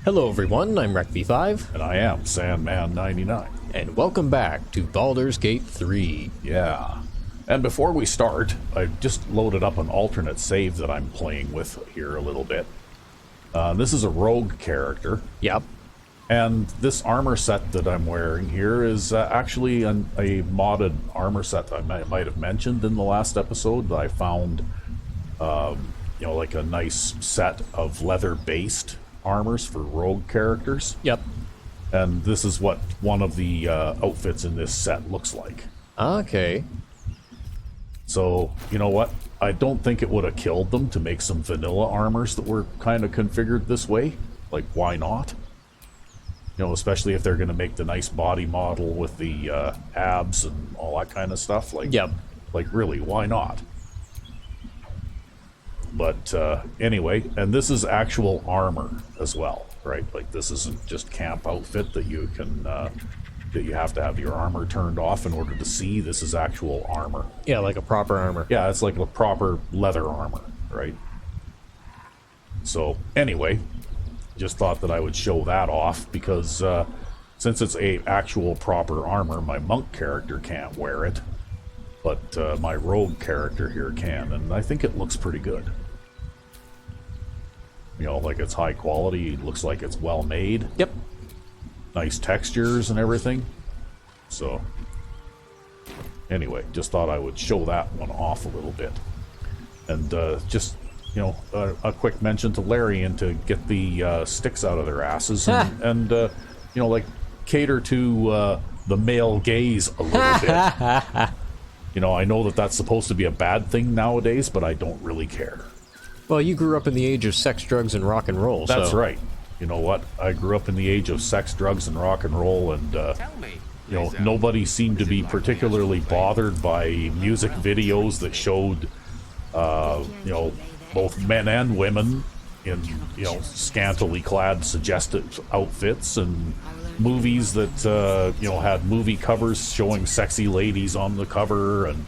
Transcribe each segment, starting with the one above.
Hello everyone, I'm RecV5, And I am Sandman99. and welcome back to Baldur's Gate 3. Yeah. And before we start, I just loaded up an alternate save that I'm playing with here a little bit. This is a rogue character. Yep. And this armor set that I'm wearing here is actually a modded armor set I might have mentioned in the last episode that I found, like a nice set of leather-based armors for rogue characters. Yep. And this is what one of the outfits in this set looks like. Okay. So, you know what? I don't think it would have killed them to make some vanilla armors that were kind of configured this way. Like, why not? You know, especially if they're going to make the nice body model with the abs and all that kind of stuff. Like, Yep. Like, really, why not? But anyway, and this is actual armor as well, right? Like, this isn't just camp outfit that you can, that you have to have your armor turned off in order to see. This is actual armor. Yeah, like a proper armor. Yeah, it's like a proper leather armor, right? So, anyway, just thought that I would show that off because since it's a actual proper armor, my monk character can't wear it, but my rogue character here can, and I think it looks pretty good. You know, like it's high quality, it looks like it's well made. Yep. Nice textures and everything. So, anyway, just thought I would show that one off a little bit. And just, you know, a quick mention to Larian to get the sticks out of their asses and you know, like, cater to the male gaze a little bit. You know, I know that that's supposed to be a bad thing nowadays, but I don't really care. Well, you grew up in the age of sex, drugs, and rock and roll. That's so. right. You know what? I grew up in the age of sex, drugs, and rock and roll, and you know, nobody seemed to be particularly bothered by music videos that showed, you know, both men and women in, you know, scantily clad, suggestive outfits, and movies that you know, had movie covers showing sexy ladies on the cover, and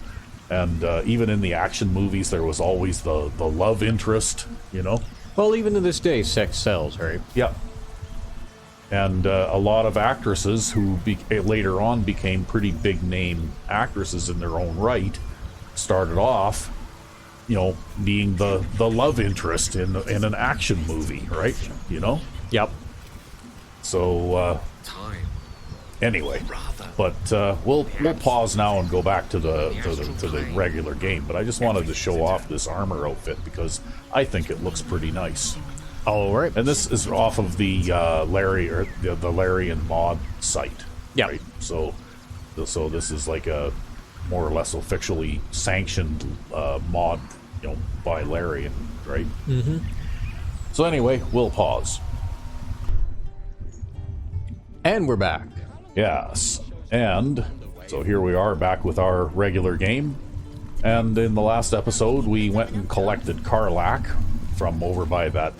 even in the action movies there was always the love interest, you know. Well, even to this day, sex sells, right? Yeah. And a lot of actresses who later on became pretty big name actresses in their own right started off, you know, being the love interest in an action movie, right? You know? Yep. So anyway, but we'll pause now and go back to the regular game. But I just wanted to show off this armor outfit because I think it looks pretty nice. All right. And this is off of the the Larian mod site. Yeah. Right? So this is like a more or less officially sanctioned mod, you know, by Larian, right? Mm-hmm. So anyway, we'll pause. And we're back. Yes, and so here we are back with our regular game. And in the last episode, we went and collected Karlach from over by that,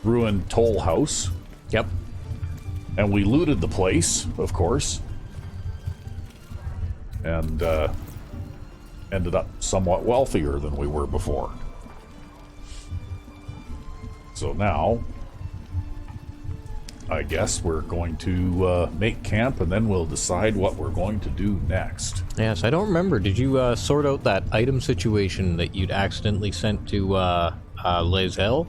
ruined toll house. Yep. And we looted the place, of course. And ended up somewhat wealthier than we were before. So now, I guess we're going to make camp, and then we'll decide what we're going to do next. Yes, I don't remember. Did you sort out that item situation that you'd accidentally sent to Lazel?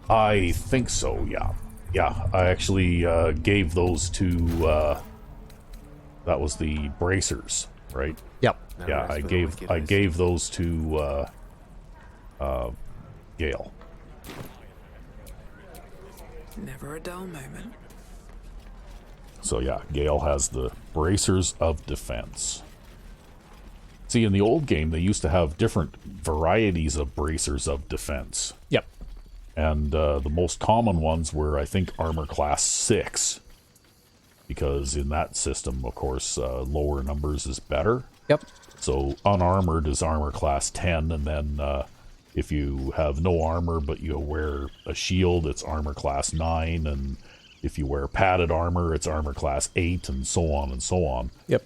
I think so, yeah. Yeah, I actually gave those to, that was the bracers, right? Yep. Yeah, I gave those to Gale. Never a dull moment. So yeah, Gale has the bracers of defense. See, in the old game, they used to have different varieties of bracers of defense. Yep. And the most common ones were, I think, armor class 6. Because in that system, of course, lower numbers is better. Yep. So unarmored is armor class 10, and then if you have no armor but you wear a shield, it's armor class 9, and if you wear padded armor, it's armor class 8, and so on and so on. Yep.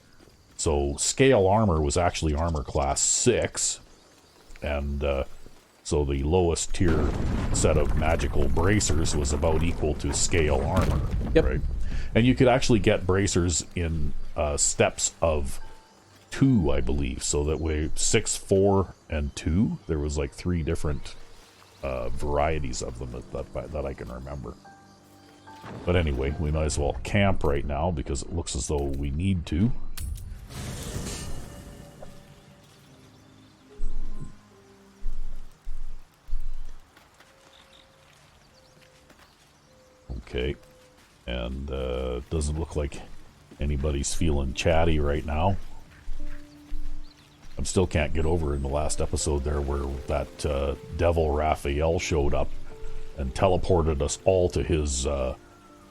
So scale armor was actually armor class 6, and So the lowest tier set of magical bracers was about equal to scale armor. Yep. Right? And you could actually get bracers in steps of 2, I believe. So that way 6, 4, and 2. There was like 3 different varieties of them that I can remember. But anyway, we might as well camp right now because it looks as though we need to. Okay, and doesn't look like anybody's feeling chatty right now. I still can't get over in the last episode there where that devil Raphael showed up and teleported us all to his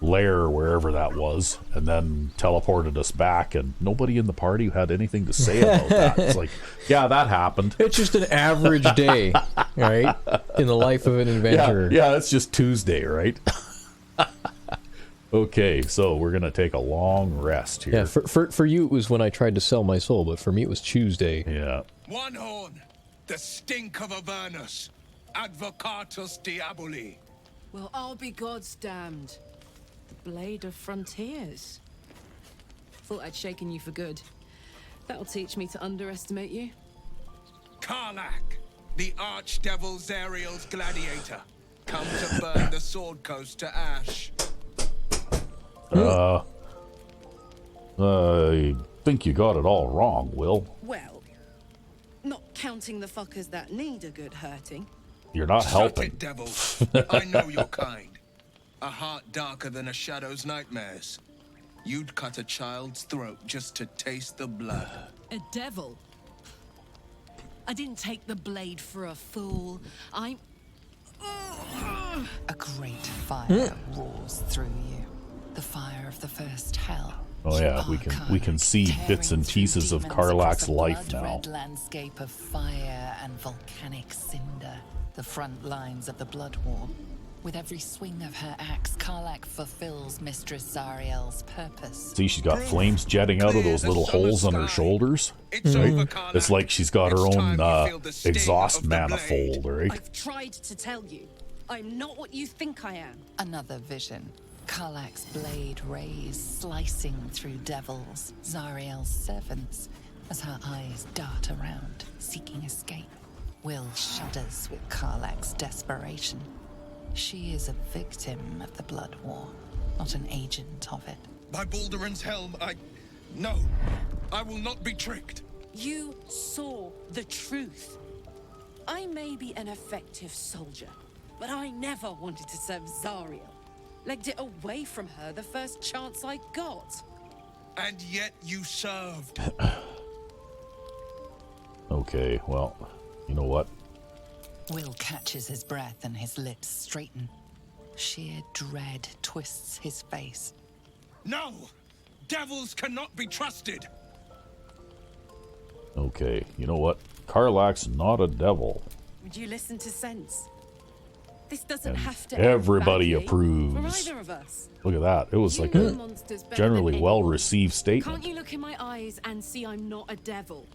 lair, wherever that was, and then teleported us back, and nobody in the party had anything to say about that. It's like, yeah, that happened. It's just an average day, right? In the life of an adventurer. Yeah, it's just Tuesday, right? Okay, so we're gonna take a long rest here. Yeah, for you it was when I tried to sell my soul, but for me it was Tuesday. Yeah. One horn, the stink of Avernus, advocatus diaboli. Well, I'll be God's damned. The blade of frontiers. Thought I'd shaken you for good. That'll teach me to underestimate you. Karlak, the archdevil Zariel's gladiator, come to burn the sword coast to ash. I think you got it all wrong, Will. Well, not counting the fuckers that need a good hurting. You're not Shut helping. it, devils. I know your kind. A heart darker than a shadow's nightmares. You'd cut a child's throat just to taste the blood. A devil? I didn't take the blade for a fool. I'm... A great fire roars through you. The fire of the first hell. Oh yeah, we can see bits and pieces of Karlak's life now. Red landscape of fire and volcanic cinder. The front lines of the blood war. With every swing of her axe, Karlak fulfills Mistress Zariel's purpose. See, she's got flames jetting out of those little holes on her shoulders. It's over, Karlak. It's like she's got her It's own time you feel the sting exhaust of the manifold, right? I've tried to tell you. I'm not what you think I am. Another vision. Karlak's blade rays slicing through devils, Zariel's servants, as her eyes dart around, seeking escape. Will shudders with Karlak's desperation. She is a victim of the blood war, not an agent of it. By Balduran's helm, No, I will not be tricked. You saw the truth. I may be an effective soldier, but I never wanted to serve Zariel. Legged it away from her the first chance I got. And yet you served. Okay, well, you know what? Will catches his breath and his lips straighten. Sheer dread twists his face. No! Devils cannot be trusted! Okay, you know what? Karlak's not a devil. Would you listen to sense? This doesn't And have to end everybody badly approves. for either of us. Look at that. It was You like know a monsters better generally than well-received anyone. statement. Can't you look in my eyes and see I'm not a devil?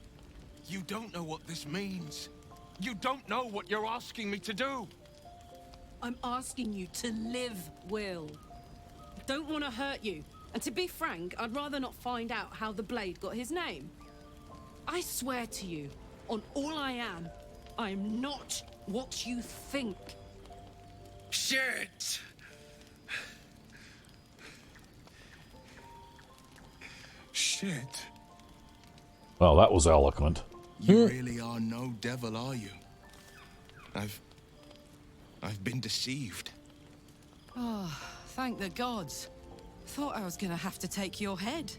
You don't know what this means. You don't know what you're asking me to do. I'm asking you to live, Will. I don't want to hurt you. And to be frank, I'd rather not find out how the blade got his name. I swear to you, on all I am not what you think. Shit! Shit. Well, that was eloquent. You really are no devil, are you? I've been deceived. Oh, thank the gods. Thought I was gonna have to take your head.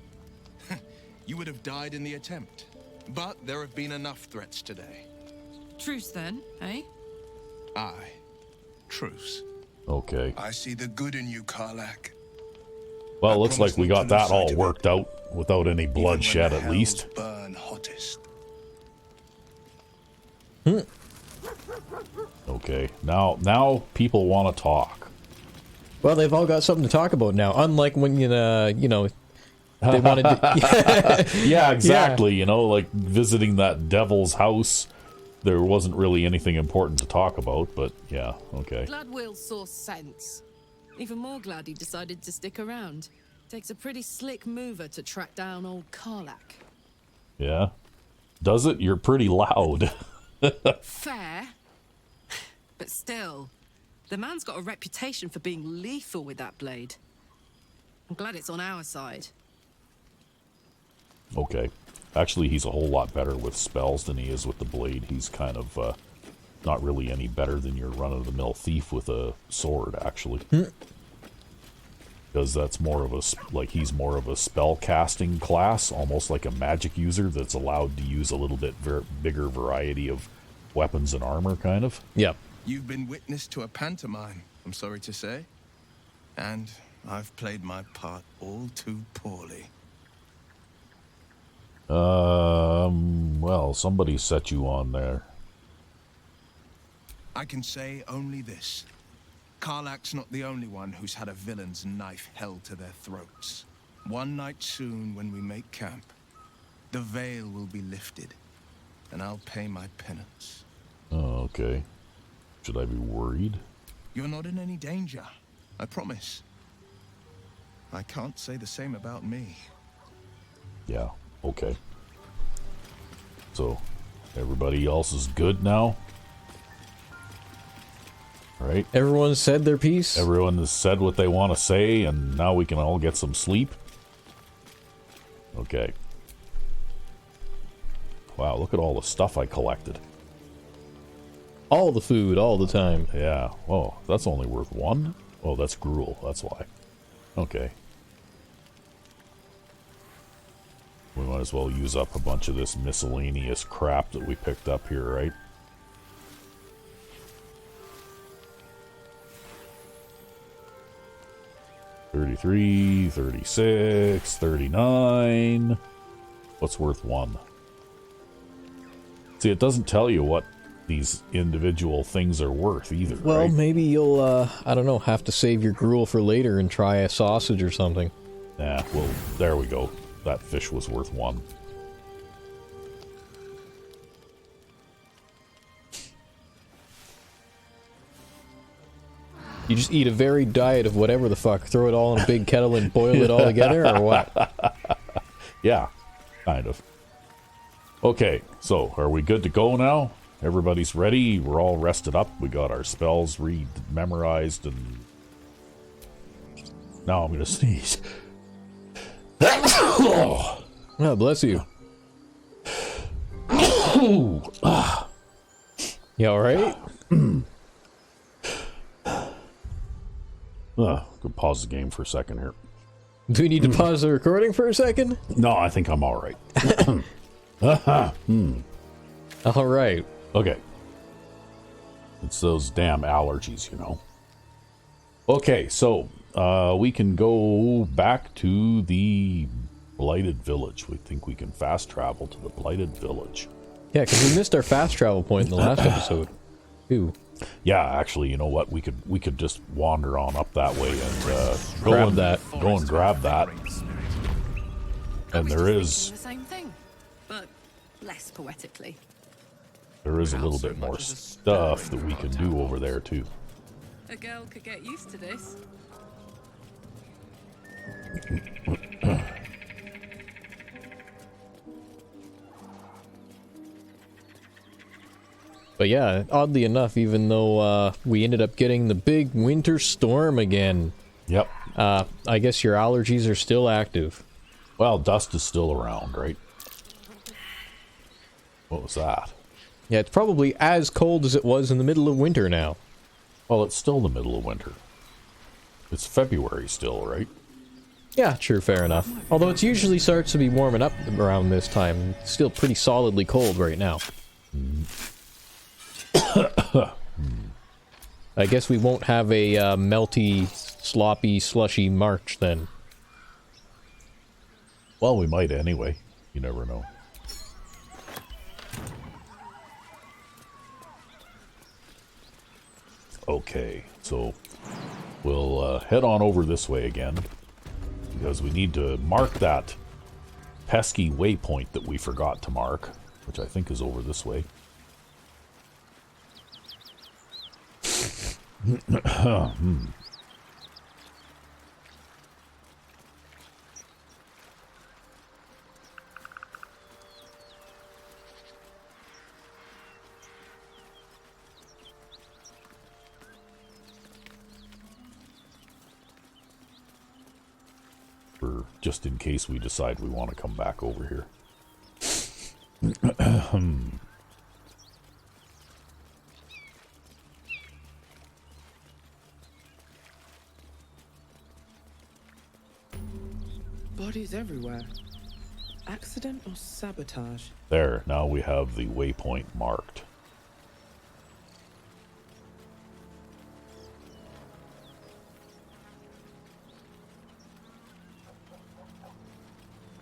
You would have died in the attempt. But there have been enough threats today. Truce then, eh? Aye. Truce. Okay. I see the good in you, Karlak. Well, I it looks like promise we not got to lose that all sight of worked out without any Even when bloodshed the at least. hells burn hottest. Okay. Now people want to talk. Well, they've all got something to talk about now. Unlike when they wanted to... Yeah, exactly. You know, like visiting that devil's house there wasn't really anything important to talk about, but yeah, okay. Glad Will saw sense. Even more glad he decided to stick around. Takes a pretty slick mover to track down old Karlak. Yeah. Does it? You're pretty loud. Fair. But still, the man's got a reputation for being lethal with that blade. I'm glad it's on our side. Okay. Actually, he's a whole lot better with spells than he is with the blade. He's kind of not really any better than your run-of-the-mill thief with a sword, actually. Because that's more of a, like, he's more of a spell casting class, almost like a magic user that's allowed to use a little bit bigger variety of weapons and armor, kind of. Yep. You've been witness to a pantomime, I'm sorry to say. And I've played my part all too poorly. Well, somebody set you on there. I can say only this. Karlak's not the only one who's had a villain's knife held to their throats. One night soon, when we make camp, the veil will be lifted, and I'll pay my penance. Oh, okay. Should I be worried? You're not in any danger, I promise. I can't say the same about me. Yeah, okay. So, everybody else is good now? Right? Everyone said their piece? Everyone has said what they want to say, and now we can all get some sleep? Okay. Wow, look at all the stuff I collected. All the food, all the time. Yeah. Oh, that's only worth one? Oh, that's gruel, that's why. Okay. We might as well use up a bunch of this miscellaneous crap that we picked up here, right? $33, $36, $39. What's worth one? See, it doesn't tell you what these individual things are worth either, Well, right? maybe you'll, I don't know, have to save your gruel for later and try a sausage or something. Nah, well, there we go. That fish was worth one. You just eat a varied diet of whatever the fuck, throw it all in a big kettle and boil it all together, or what? Yeah, kind of. Okay, so are we good to go now? Everybody's ready? We're all rested up. We got our spells memorized, and now I'm gonna sneeze. Oh, bless you. You alright? Could pause the game for a second here. Do we need to pause the recording for a second? No, I think I'm alright. Alright. Okay. It's those damn allergies, you know. Okay, so we can go back to the Blighted Village. We think we can fast travel to the Blighted Village. Yeah, because we missed our fast travel point in the last episode. Ooh. Yeah, actually, you know what? We could just wander on up that way and go and grab that. And there is The same thing, but less poetically. there is a little bit more stuff that we can do over there too. A girl could get used to this. But yeah, oddly enough, even though we ended up getting the big winter storm again, Yep. I guess your allergies are still active. Well, dust is still around, right? What was that? Yeah, it's probably as cold as it was in the middle of winter now. Well, it's still the middle of winter. It's February still, right? Yeah, sure, fair enough. Although it usually starts to be warming up around this time. It's still pretty solidly cold right now. I guess we won't have a melty, sloppy, slushy March then. Well, we might anyway. You never know. Okay, so we'll head on over this way again, because we need to mark that pesky waypoint that we forgot to mark, which I think is over this way. For just in case we decide we want to come back over here. Bodies everywhere. Accident or sabotage? There, now we have the waypoint marked.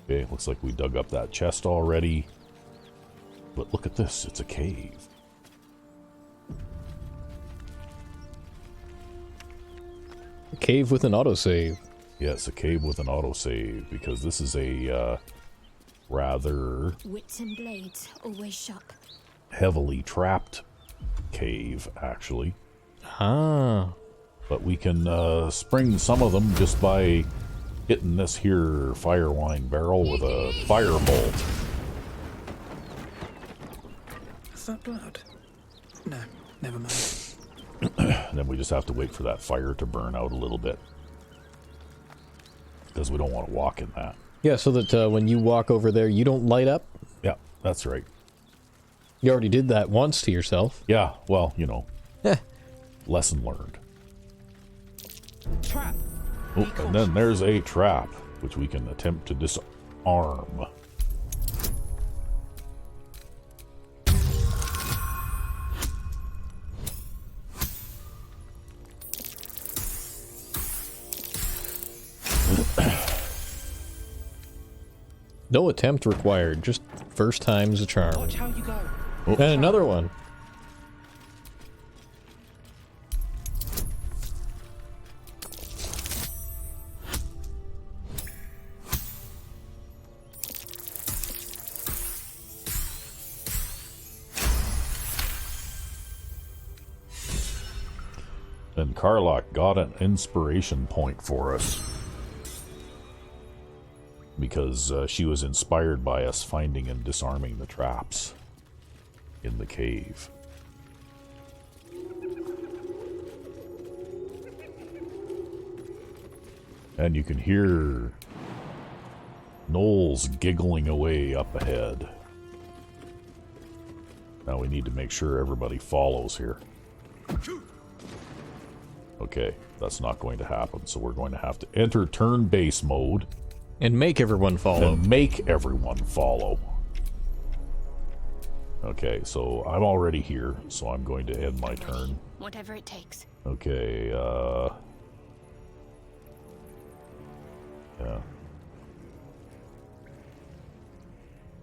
Okay, looks like we dug up that chest already. But look at this, it's a cave. A cave with an autosave. Yes, a cave with an autosave, because this is a rather Wits and blades, always sharp. heavily trapped cave, actually. Ah. But we can spring some of them just by hitting this here fire wine barrel with a firebolt. Is that blood? No, never mind. And then we just have to wait for that fire to burn out a little bit. Because we don't want to walk in that. Yeah, so that when you walk over there, you don't light up? Yeah, that's right. You already did that once to yourself. Yeah, well, you know. Lesson learned. Trap. Oh, and then there's a trap, which we can attempt to disarm. No attempt required, just first time's a charm. Watch how you go. Oh. And another one. And Carlock got an inspiration point for us. Because she was inspired by us finding and disarming the traps in the cave. And you can hear gnolls giggling away up ahead. Now we need to make sure everybody follows here. Okay, that's not going to happen, so we're going to have to enter turn-based mode. And make everyone follow. And make everyone follow. Okay, so I'm already here, so I'm going to end my turn. Whatever it takes. Okay, yeah.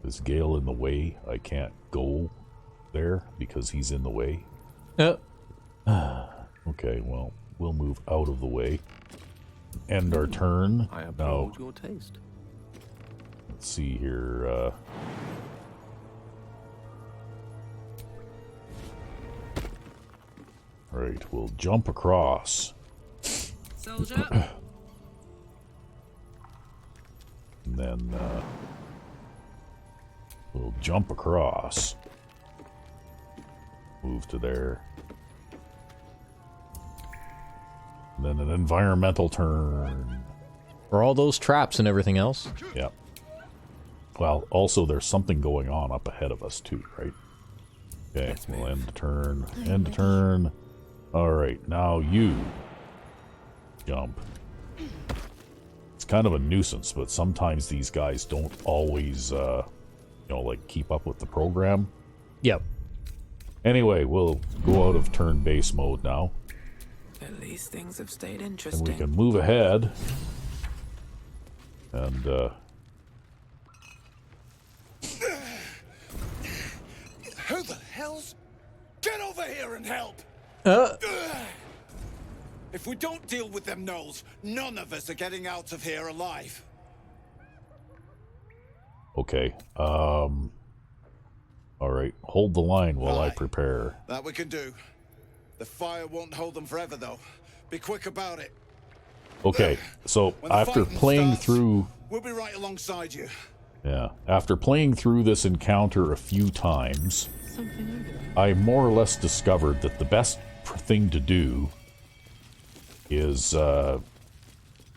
Is Gale in the way? I can't go there because he's in the way. Okay, well, we'll move out of the way. End our turn. I Now, applaud your taste. let's see here. Right, we'll jump across. Soldier. And then we'll jump across. Move to there. And then an environmental turn. For all those traps and everything else. Yep. Well, also there's something going on up ahead of us too, right? Okay, we'll end the turn. End the turn. Alright, now you jump. It's kind of a nuisance, but sometimes these guys don't always, you know, like keep up with the program. Yep. Anyway, we'll go out of turn-based mode now. At least things have stayed And interesting. we can move ahead. And, Who the hell's... Get over here and help! If we don't deal with them gnolls, none of us are getting out of here alive. okay, alright, hold the line while I Aye. prepare. That we can do. The fire won't hold them forever, though. Be quick about it. Okay, so When the after fighting playing starts, through... we'll be right alongside you. Yeah, after playing through this encounter a few times, Something over there. I more or less discovered that the best thing to do is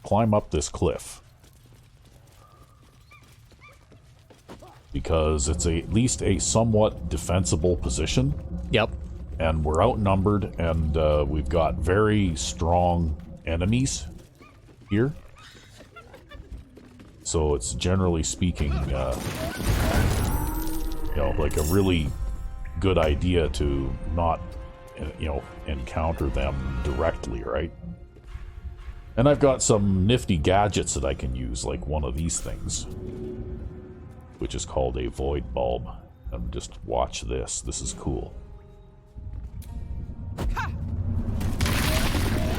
climb up this cliff. Because it's at least a somewhat defensible position. Yep. And we're outnumbered, and we've got very strong enemies here. So it's generally speaking, you know, like a really good idea to not, you know, encounter them directly, right? And I've got some nifty gadgets that I can use, like one of these things, which is called a void bulb. And just watch this. This is cool.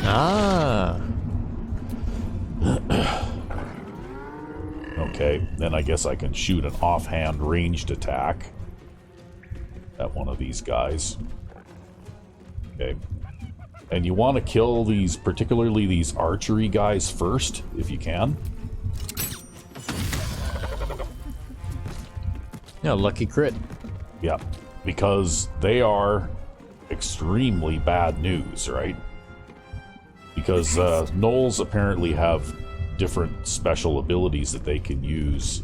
Ah. Okay, then I guess I can shoot an offhand ranged attack at one of these guys. Okay. And you want to kill these, particularly these archery guys first, if you can. Yeah, lucky crit. Yeah, because they are extremely bad news, right? Because gnolls apparently have different special abilities that they can use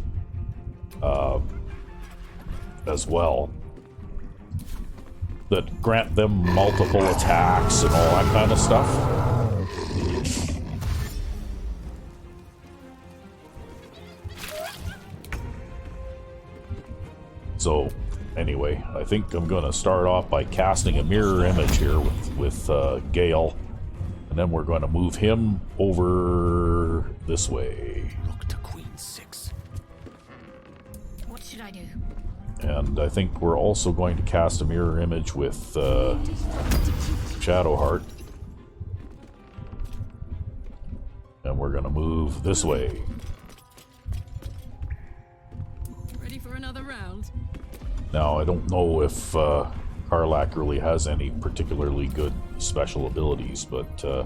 as well, that grant them multiple attacks and all that kind of stuff. So anyway, I think I'm gonna start off by casting a mirror image here with Gale. And then we're going to move him over this way. Look to Queen 6. What should I do? And I think we're also going to cast a mirror image with Shadowheart. And we're going to move this way. Ready for another round? Now, I don't know if Karlach really has any particularly good special abilities, but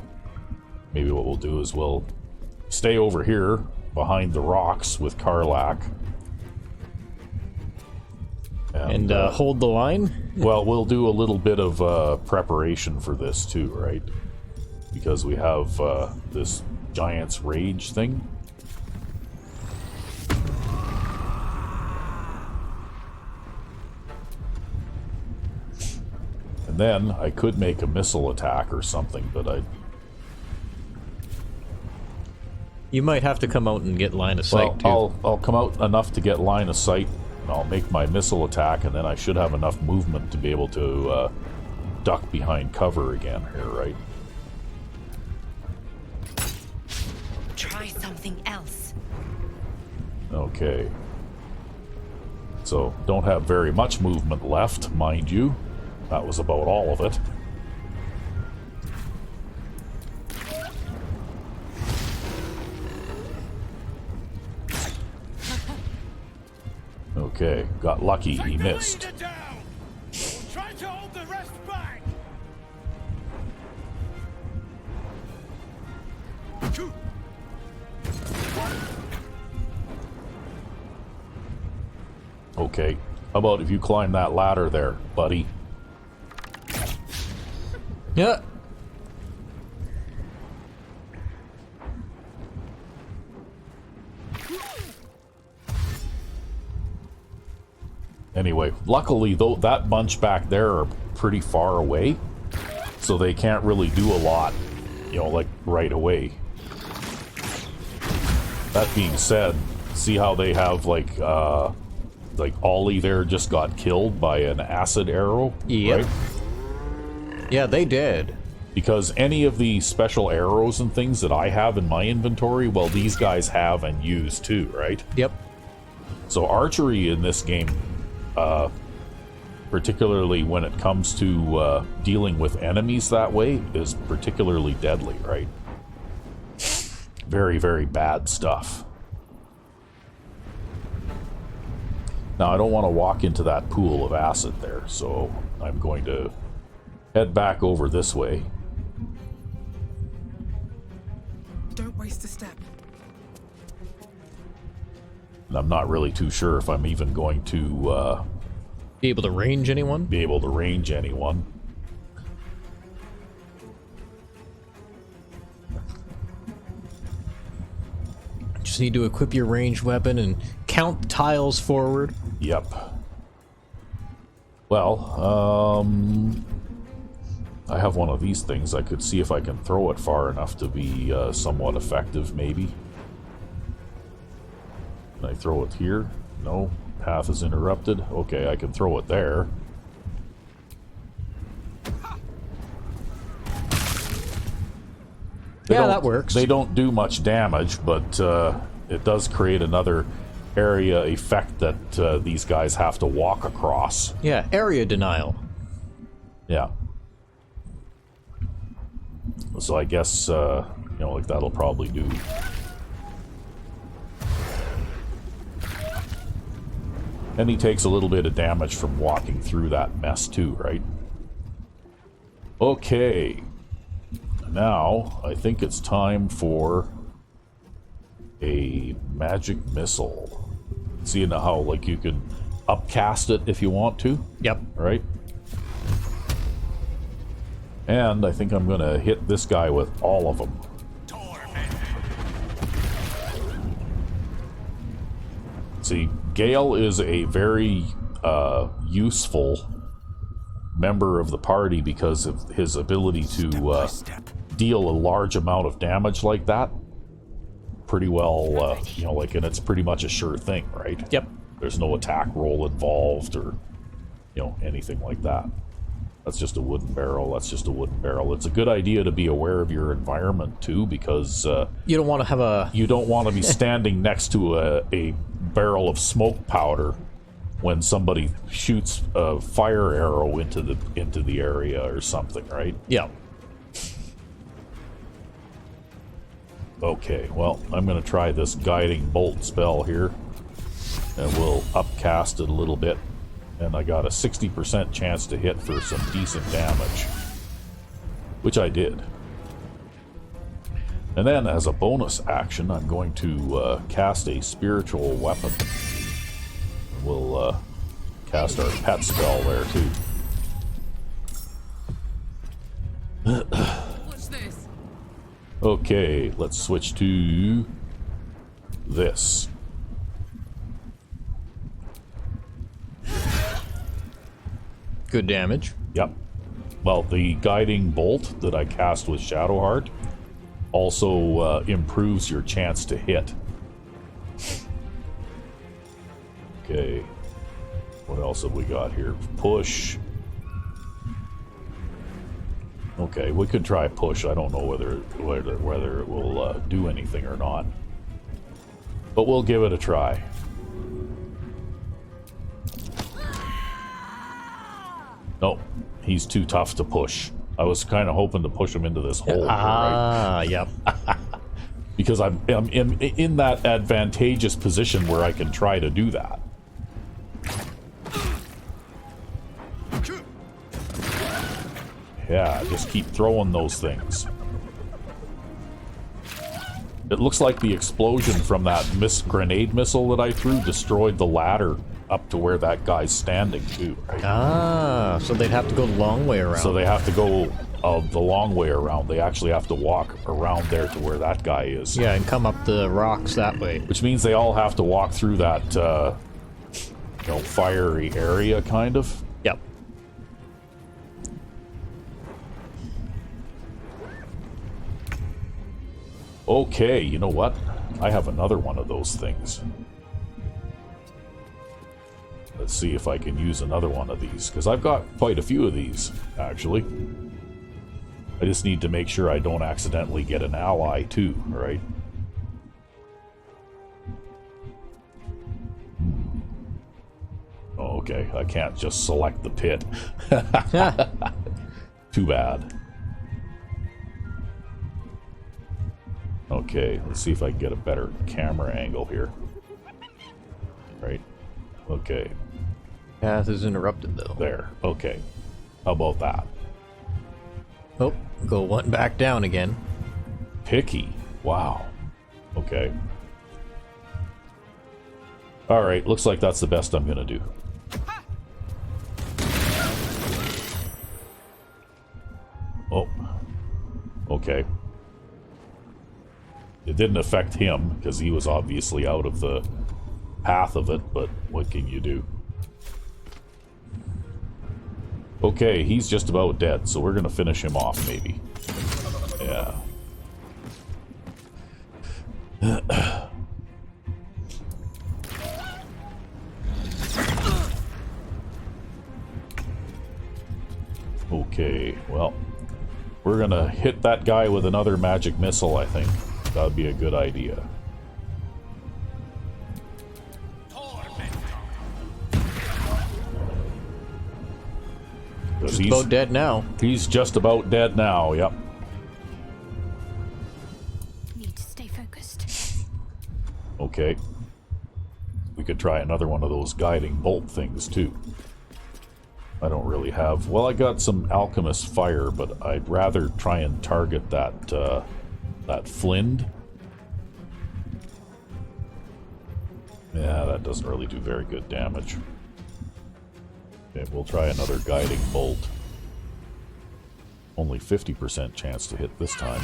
maybe what we'll do is we'll stay over here behind the rocks with Karlach. And hold the line? Well, we'll do a little bit of preparation for this too, right? Because we have this Giant's Rage thing. And then I could make a missile attack or something, but You might have to come out and get line of sight, too. I'll come out enough to get line of sight, and I'll make my missile attack, and then I should have enough movement to be able to duck behind cover again here, right? Try something else. Okay. So, don't have very much movement left, mind you. That was about all of it. Okay, got lucky, he missed. Try to hold the rest back. Okay, how about if you climb that ladder there, buddy? Yeah. Anyway, luckily though, that bunch back there are pretty far away, so they can't really do a lot, you know, like right away. That being said, see how they have like Ollie there just got killed by an acid arrow? Yep. Right? Yeah, they did. Because any of the special arrows and things that I have in my inventory, well, these guys have and use too, right? Yep. So archery in this game, particularly when it comes to dealing with enemies that way, is particularly deadly, right? Very, very bad stuff. Now, I don't want to walk into that pool of acid there, so I'm going to head back over this way. Don't waste a step. And I'm not really too sure if I'm even going to Be able to range anyone? be able to range anyone. Just need to equip your ranged weapon and count tiles forward. Yep. Well, I have one of these things. I could see if I can throw it far enough to be somewhat effective, maybe. Can I throw it here? No. Path is interrupted. Okay, I can throw it there. Yeah, that works. They don't do much damage, but it does create another area effect that these guys have to walk across. Yeah, area denial. Yeah. So I guess, you know, like that'll probably do. And he takes a little bit of damage from walking through that mess too, right? Okay. Now, I think it's time for a magic missile. See how, like, you can upcast it if you want to? Yep. Right? And I think I'm going to hit this guy with all of them. See, Gale is a very useful member of the party because of his ability to deal a large amount of damage like that. Pretty well, you know, like, and it's pretty much a sure thing, right? Yep. There's no attack roll involved or, you know, anything like that. That's just a wooden barrel. That's just a wooden barrel. It's a good idea to be aware of your environment, too, because you don't want to have a... You don't want to be standing next to a barrel of smoke powder when somebody shoots a fire arrow into the area or something, right? Yeah. Okay, well, I'm going to try this guiding bolt spell here, and we'll upcast it a little bit. And I got a 60% chance to hit for some decent damage, which I did. And then, as a bonus action, I'm going to cast a spiritual weapon. We'll cast our pet spell there, too. What's this? Okay, let's switch to this. Good damage. Yep. Well, the guiding bolt that I cast with Shadowheart also improves your chance to hit. Okay. What else have we got here? Push. Okay, we could try push. I don't know whether it will do anything or not, but we'll give it a try. No, he's too tough to push. I was kind of hoping to push him into this hole. Ah, right? Yep. Because I'm in that advantageous position where I can try to do that. Yeah, just keep throwing those things. It looks like the explosion from that grenade missile that I threw destroyed the ladder up to where that guy's standing too, right? Ah, so they'd have to go the long way around. So they have to go the long way around. They actually have to walk around there to where that guy is. Yeah, and come up the rocks that way. Which means they all have to walk through that, you know, fiery area, kind of. Yep. Okay, you know what? I have another one of those things. Let's see if I can use another one of these, because I've got quite a few of these, actually. I just need to make sure I don't accidentally get an ally, too, right? Oh, okay, I can't just select the pit. Too bad. Okay, let's see if I can get a better camera angle here. Right. Okay. Path is interrupted, though. There. Okay. How about that? Oh, go one back down again. Picky. Wow. Okay. Alright, looks like that's the best I'm gonna do. Oh. Okay. It didn't affect him, because he was obviously out of the path of it, but what can you do? Okay, he's just about dead, so we're gonna finish him off, maybe. Yeah. Okay, well, we're gonna hit that guy with another magic missile, I think. That'd be a good idea. Just about dead now. He's just about dead now, yep. Need to stay focused. Okay. We could try another one of those guiding bolt things, too. I don't really have... Well, I got some alchemist fire, but I'd rather try and target that, that flint. Yeah, that doesn't really do very good damage. Okay, we'll try another guiding bolt. Only 50% chance to hit this time.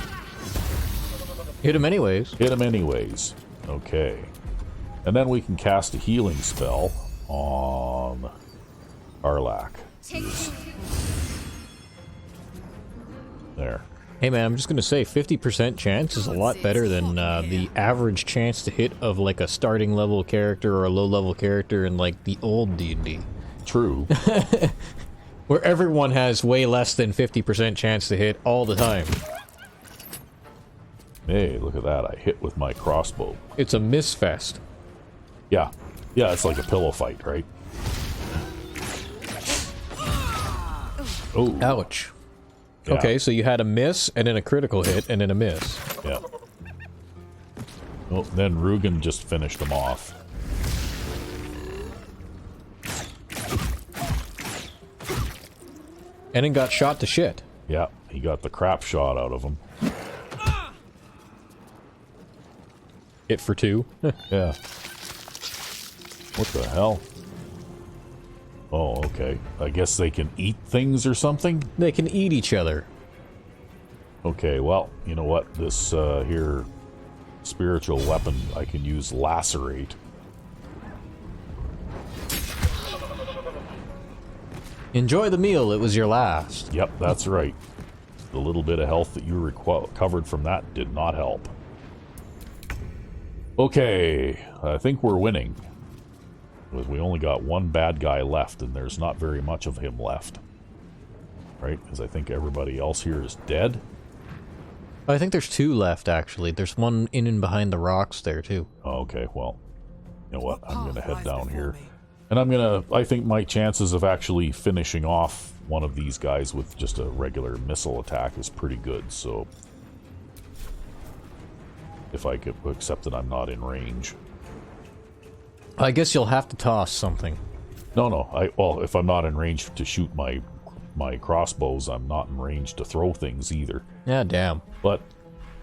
Hit him anyways. Hit him anyways. Okay. And then we can cast a healing spell on Arlak. There. Hey man, I'm just gonna say 50% chance is a lot better than the average chance to hit of like a starting level character or a low level character in like the old D&D. True. Where everyone has way less than 50% chance to hit all the time. Hey, look at that. I hit with my crossbow. It's a misfest. Yeah. Yeah, it's like a pillow fight, right? Oh. Ouch. Yeah. Okay, so you had a miss, and then a critical hit, and then a miss. Yeah. Well, then Rugen just finished him off. And then got shot to shit. Yeah, he got the crap shot out of him. Hit for 2. Yeah. What the hell? Oh, okay. I guess they can eat things or something? They can eat each other. Okay, well, you know what? This, here, spiritual weapon, I can use Lacerate. Enjoy the meal, it was your last. Yep, that's right. The little bit of health that you recovered from that did not help. Okay, I think we're winning. Because we only got one bad guy left, and there's not very much of him left. Right? Because I think everybody else here is dead. I think there's 2 left, actually. There's one in and behind the rocks there, too. Oh, okay, well, you know what? I'm going to head down here. And I'm going to... I think my chances of actually finishing off one of these guys with just a regular missile attack is pretty good, so... If I could accept that I'm not in range. I guess you'll have to toss something. No. Well, if I'm not in range to shoot my crossbows, I'm not in range to throw things either. Yeah, damn. But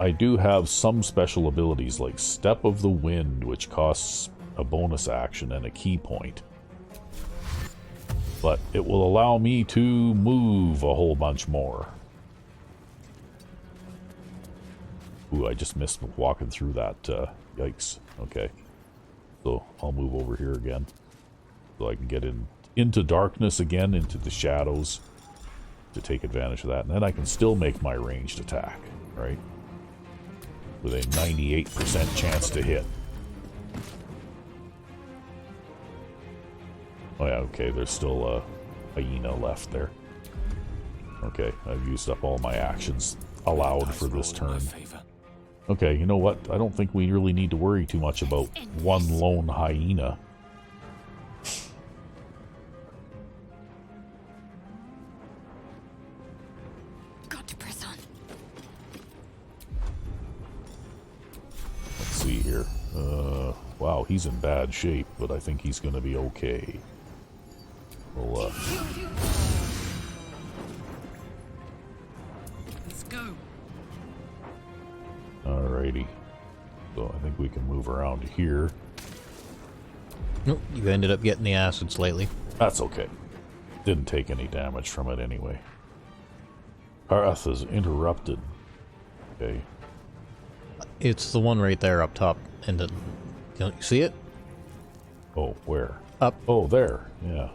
I do have some special abilities like Step of the Wind, which costs a bonus action and a key point. But it will allow me to move a whole bunch more. Ooh, I just missed walking through that. Yikes. Okay. So I'll move over here again. So I can get into darkness again, into the shadows, to take advantage of that. And then I can still make my ranged attack, right? With a 98% chance to hit. Oh yeah, okay, there's still a hyena left there. Okay, I've used up all my actions allowed for this turn. Okay, you know what? I don't think we really need to worry too much about one lone hyena. Got to press on. Let's see here. Wow, he's in bad shape, but I think he's going to be okay. We'll, Alrighty. So I think we can move around to here. Nope, you ended up getting the acid slightly. That's okay. Didn't take any damage from it anyway. Path is interrupted. Okay. It's the one right there up top. And don't you see it? Oh, where? Up. Oh, there. Yeah.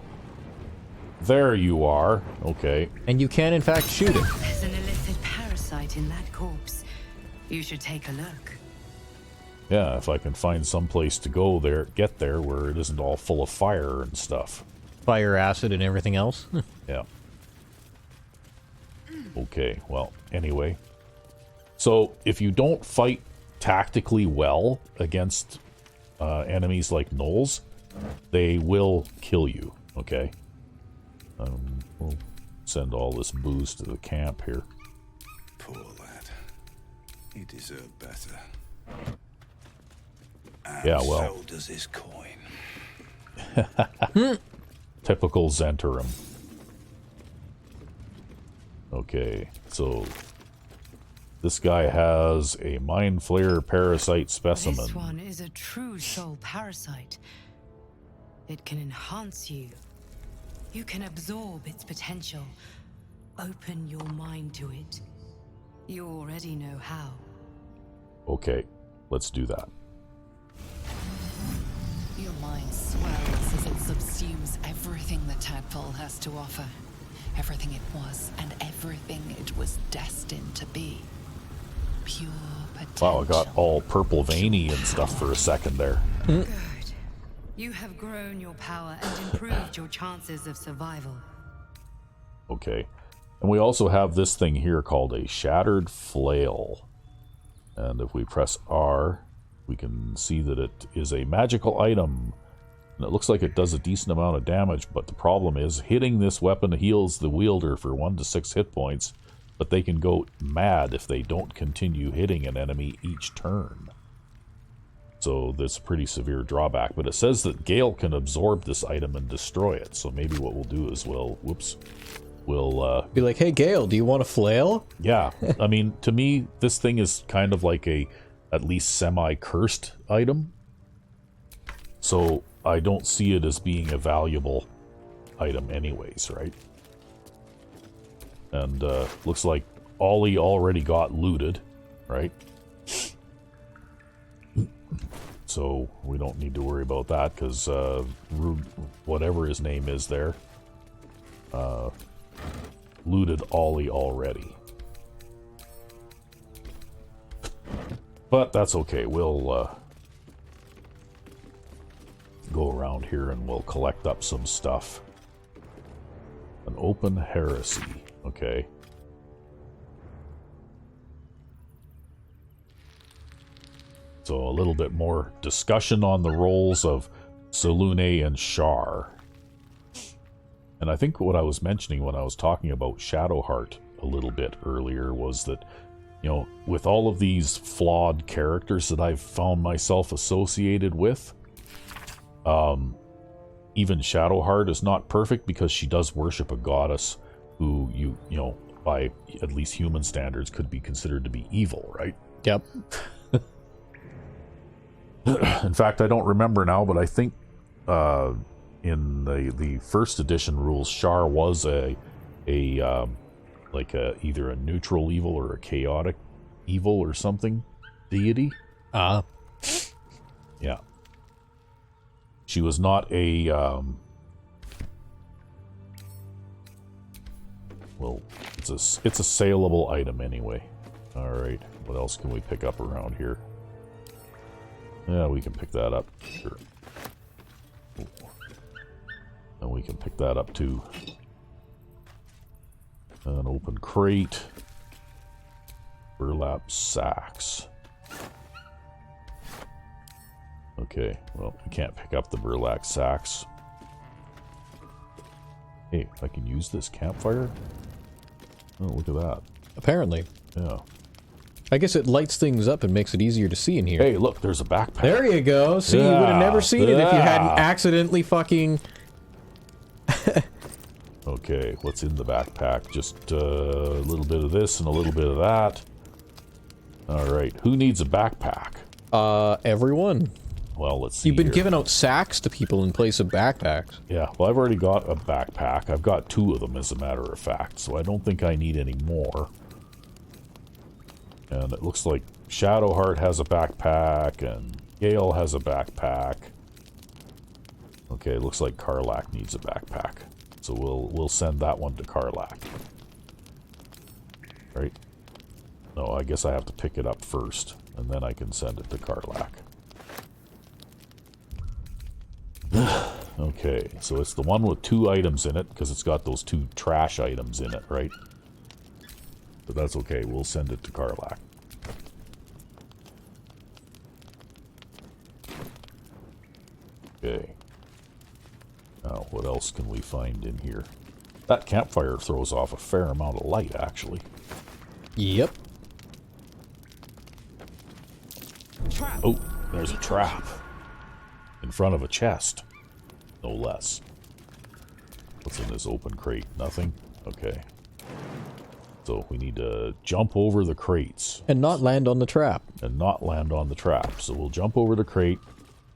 There you are. Okay. And you can, in fact, shoot it. There's an illicit parasite in that corpse. You should take a look. Yeah, if I can find some place to go there, get there where it isn't all full of fire and stuff. Fire, acid, and everything else. Yeah. Okay, well, anyway. So, if you don't fight tactically well against enemies like gnolls, they will kill you, okay? We'll send all this booze to the camp here. Poor lad. He deserved better. And yeah, well. so does his coin. Typical Zhentarim. Okay, so this guy has a mind flare parasite specimen. This one is a true soul parasite. It can enhance you. You can absorb its potential. Open your mind to it. You already know how. Okay, let's do that. Your mind swells as it subsumes everything that Tadpole has to offer. Everything it was and everything it was destined to be. Pure potential. Wow, I got all purple veiny and stuff for a second there. Good. You have grown your power and improved your chances of survival. Okay. And we also have this thing here called a Shattered Flail. And if we press R, we can see that it is a magical item. And it looks like it does a decent amount of damage, but the problem is hitting this weapon heals the wielder for 1 to 6 hit points, but they can go mad if they don't continue hitting an enemy each turn. So that's a pretty severe drawback, but it says that Gale can absorb this item and destroy it. So maybe what we'll do is we'll be like, hey Gale, do you want a flail? Yeah, I mean, to me, this thing is kind of like a at least semi-cursed item. So I don't see it as being a valuable item anyways, right? And looks like Ollie already got looted, right? So we don't need to worry about that because whatever his name is there looted Ollie already. But that's okay. We'll go around here and we'll collect up some stuff. An open heresy. Okay. So a little bit more discussion on the roles of Selune and Shar. And I think what I was mentioning when I was talking about Shadowheart a little bit earlier was that, you know, with all of these flawed characters that I've found myself associated with, even Shadowheart is not perfect because she does worship a goddess who you know, by at least human standards could be considered to be evil, right? Yep. In fact, I don't remember now, but I think in the first edition rules, Shar was either a neutral evil or a chaotic evil or something deity. Yeah. She was not a well, it's a saleable item anyway. All right, what else can we pick up around here? Yeah, we can pick that up. Sure. And we can pick that up too. An open crate. Burlap sacks. Okay, well, we can't pick up the burlap sacks. Hey, I can use this campfire? Oh, look at that. Apparently. Yeah. I guess it lights things up and makes it easier to see in here. Hey, look, there's a backpack. There you go. See, you would have never seen it if you hadn't accidentally fucking... Okay, what's in the backpack? Just a little bit of this and a little bit of that. Alright, who needs a backpack? Everyone. Well, let's see. You've been here. giving out sacks to people in place of backpacks. Yeah, well, I've already got a backpack. I've got 2 of them, as a matter of fact, so I don't think I need any more. And it looks like Shadowheart has a backpack, and Gale has a backpack. Okay, it looks like Karlach needs a backpack. So we'll send that one to Karlach. Right? No, I guess I have to pick it up first, and then I can send it to Karlach. Okay, so it's the one with 2 items in it, because it's got those 2 trash items in it, right? But that's okay, we'll send it to Karlach. Okay. Now, what else can we find in here? That campfire throws off a fair amount of light, actually. Yep. Oh, there's a trap. In front of a chest. No less. What's in this open crate? Nothing? Okay. So we need to jump over the crates. And not land on the trap. And not land on the trap. So we'll jump over the crate,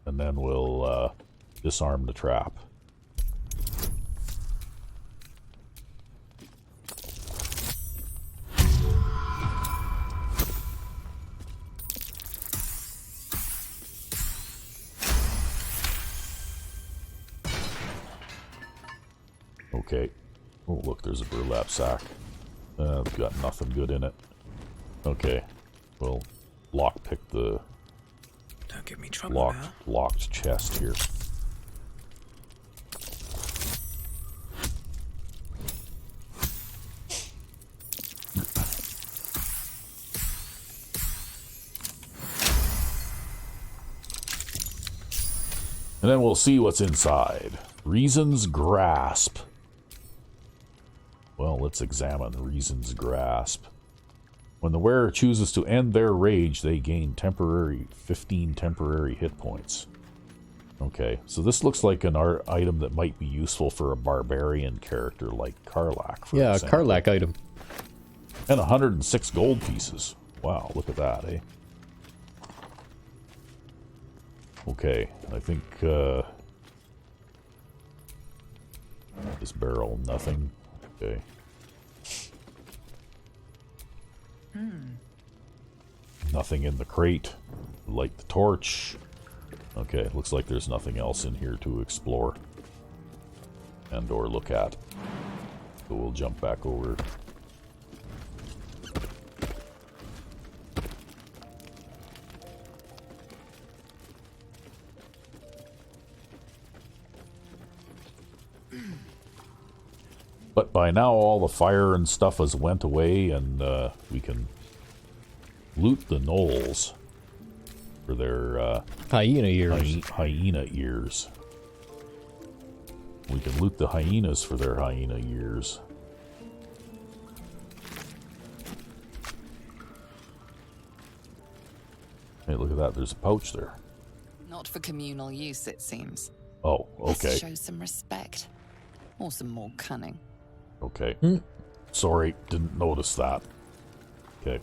and then we'll disarm the trap. Okay. Oh, look, there's a burlap sack. I've got nothing good in it. Okay. We'll lockpick the Don't give me trouble now. locked chest here. And then we'll see what's inside. Reason's Grasp. Well, let's examine Reason's Grasp. When the wearer chooses to end their rage, they gain 15 temporary hit points. Okay, so this looks like an item that might be useful for a barbarian character like Karlach, for Yeah, example. a Karlach item. And 106 gold pieces. Wow, look at that, eh? Okay, I think, this barrel, nothing. Okay. Nothing in the crate. Light the torch. Okay, looks like there's nothing else in here to explore. And or look at. So we'll jump back over. But by now all the fire and stuff has went away, and we can loot the gnolls for their Hyena ears. hyena ears. We can loot the hyenas for their hyena ears. Hey, look at that. There's a pouch there. Not for communal use, it seems. Oh, okay. Let's show some respect. Or some more cunning. Okay. Sorry, didn't notice that. Okay.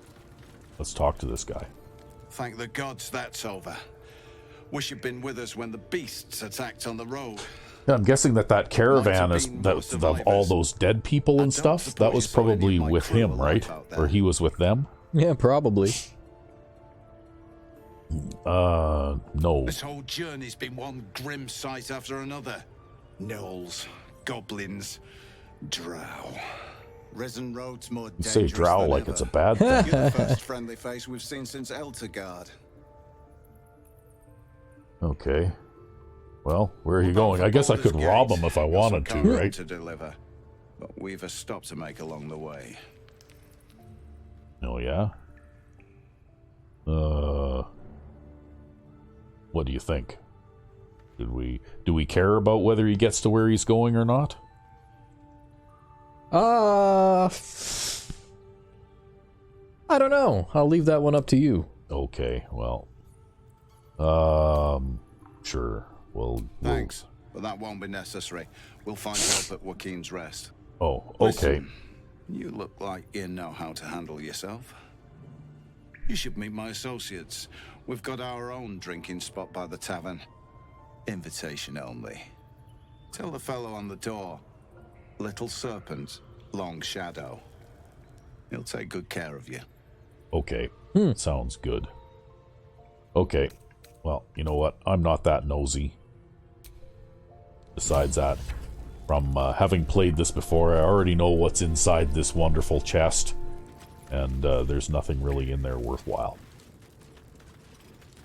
Let's talk to this guy. Thank the gods that's over. Wish you'd been with us when the beasts attacked on the road. Yeah, I'm guessing that caravan is been that more of survivors. all those dead people and I don't stuff. That suppose was you saw any of probably my with crew him, alive right? out there. Or he was with them? Yeah, probably. No. This whole journey's been one grim sight after another. Gnolls, goblins, drow. Risen roads more You say dangerous drow than like ever. it's a bad You're thing. the first friendly face we've seen since Eltergard. Okay. Well, where are you going? I guess I could rob him if I wanted to, right? To deliver, but we've a stop to make along the way. Oh, yeah? What do you think? Do we care about whether he gets to where he's going or not? I don't know. I'll leave that one up to you. Okay, well. Sure. We'll Thanks, but that won't be necessary. We'll find help at Joaquin's Rest. Oh, okay. Listen, you look like you know how to handle yourself. You should meet my associates. We've got our own drinking spot by the tavern. Invitation only. Tell the fellow on the door. Little Serpent, Long Shadow. He'll take good care of you. Okay. Sounds good. Okay. Well, you know what? I'm not that nosy. Besides that, from having played this before, I already know what's inside this wonderful chest. And there's nothing really in there worthwhile.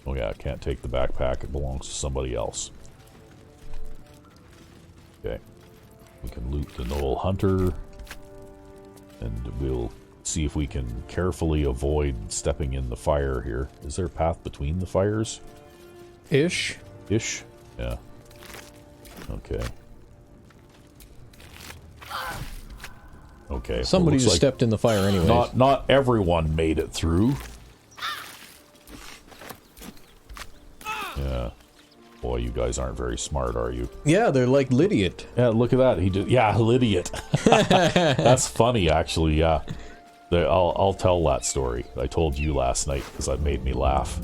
Oh yeah, I can't take the backpack. It belongs to somebody else. Okay. We can loot the Gnoll Hunter. And we'll see if we can carefully avoid stepping in the fire here. Is there a path between the fires? Ish. Ish? Yeah. Okay. Okay. Somebody just like stepped in the fire anyways. Not everyone made it through. Yeah. Boy, you guys aren't very smart, are you? Yeah, they're like Lydiot. Yeah, look at that. He did. Yeah, Lydiot. That's funny, actually. Yeah. I'll tell that story. I told you last night because that made me laugh.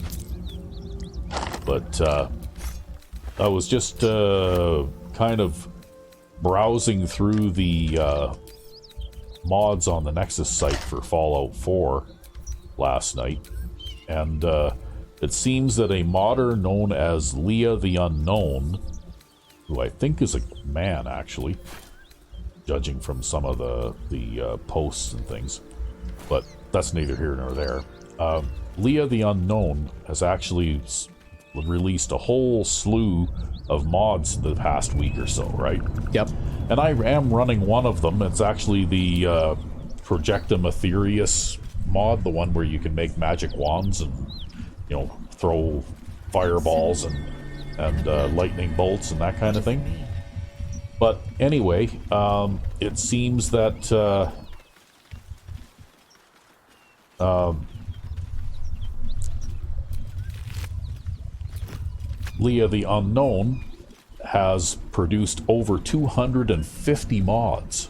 But I was just kind of browsing through the mods on the Nexus site for Fallout 4 last night, and it seems that a modder known as Leah the Unknown, who I think is a man actually, judging from some of the posts and things, but that's neither here nor there. Leah the Unknown has actually released a whole slew of mods the past week or so, right? Yep. And I am running one of them. It's actually the Projectum Aetherius mod, the one where you can make magic wands and, you know, throw fireballs and lightning bolts and that kind of thing. But anyway, it seems that Leah the Unknown has produced over 250 mods.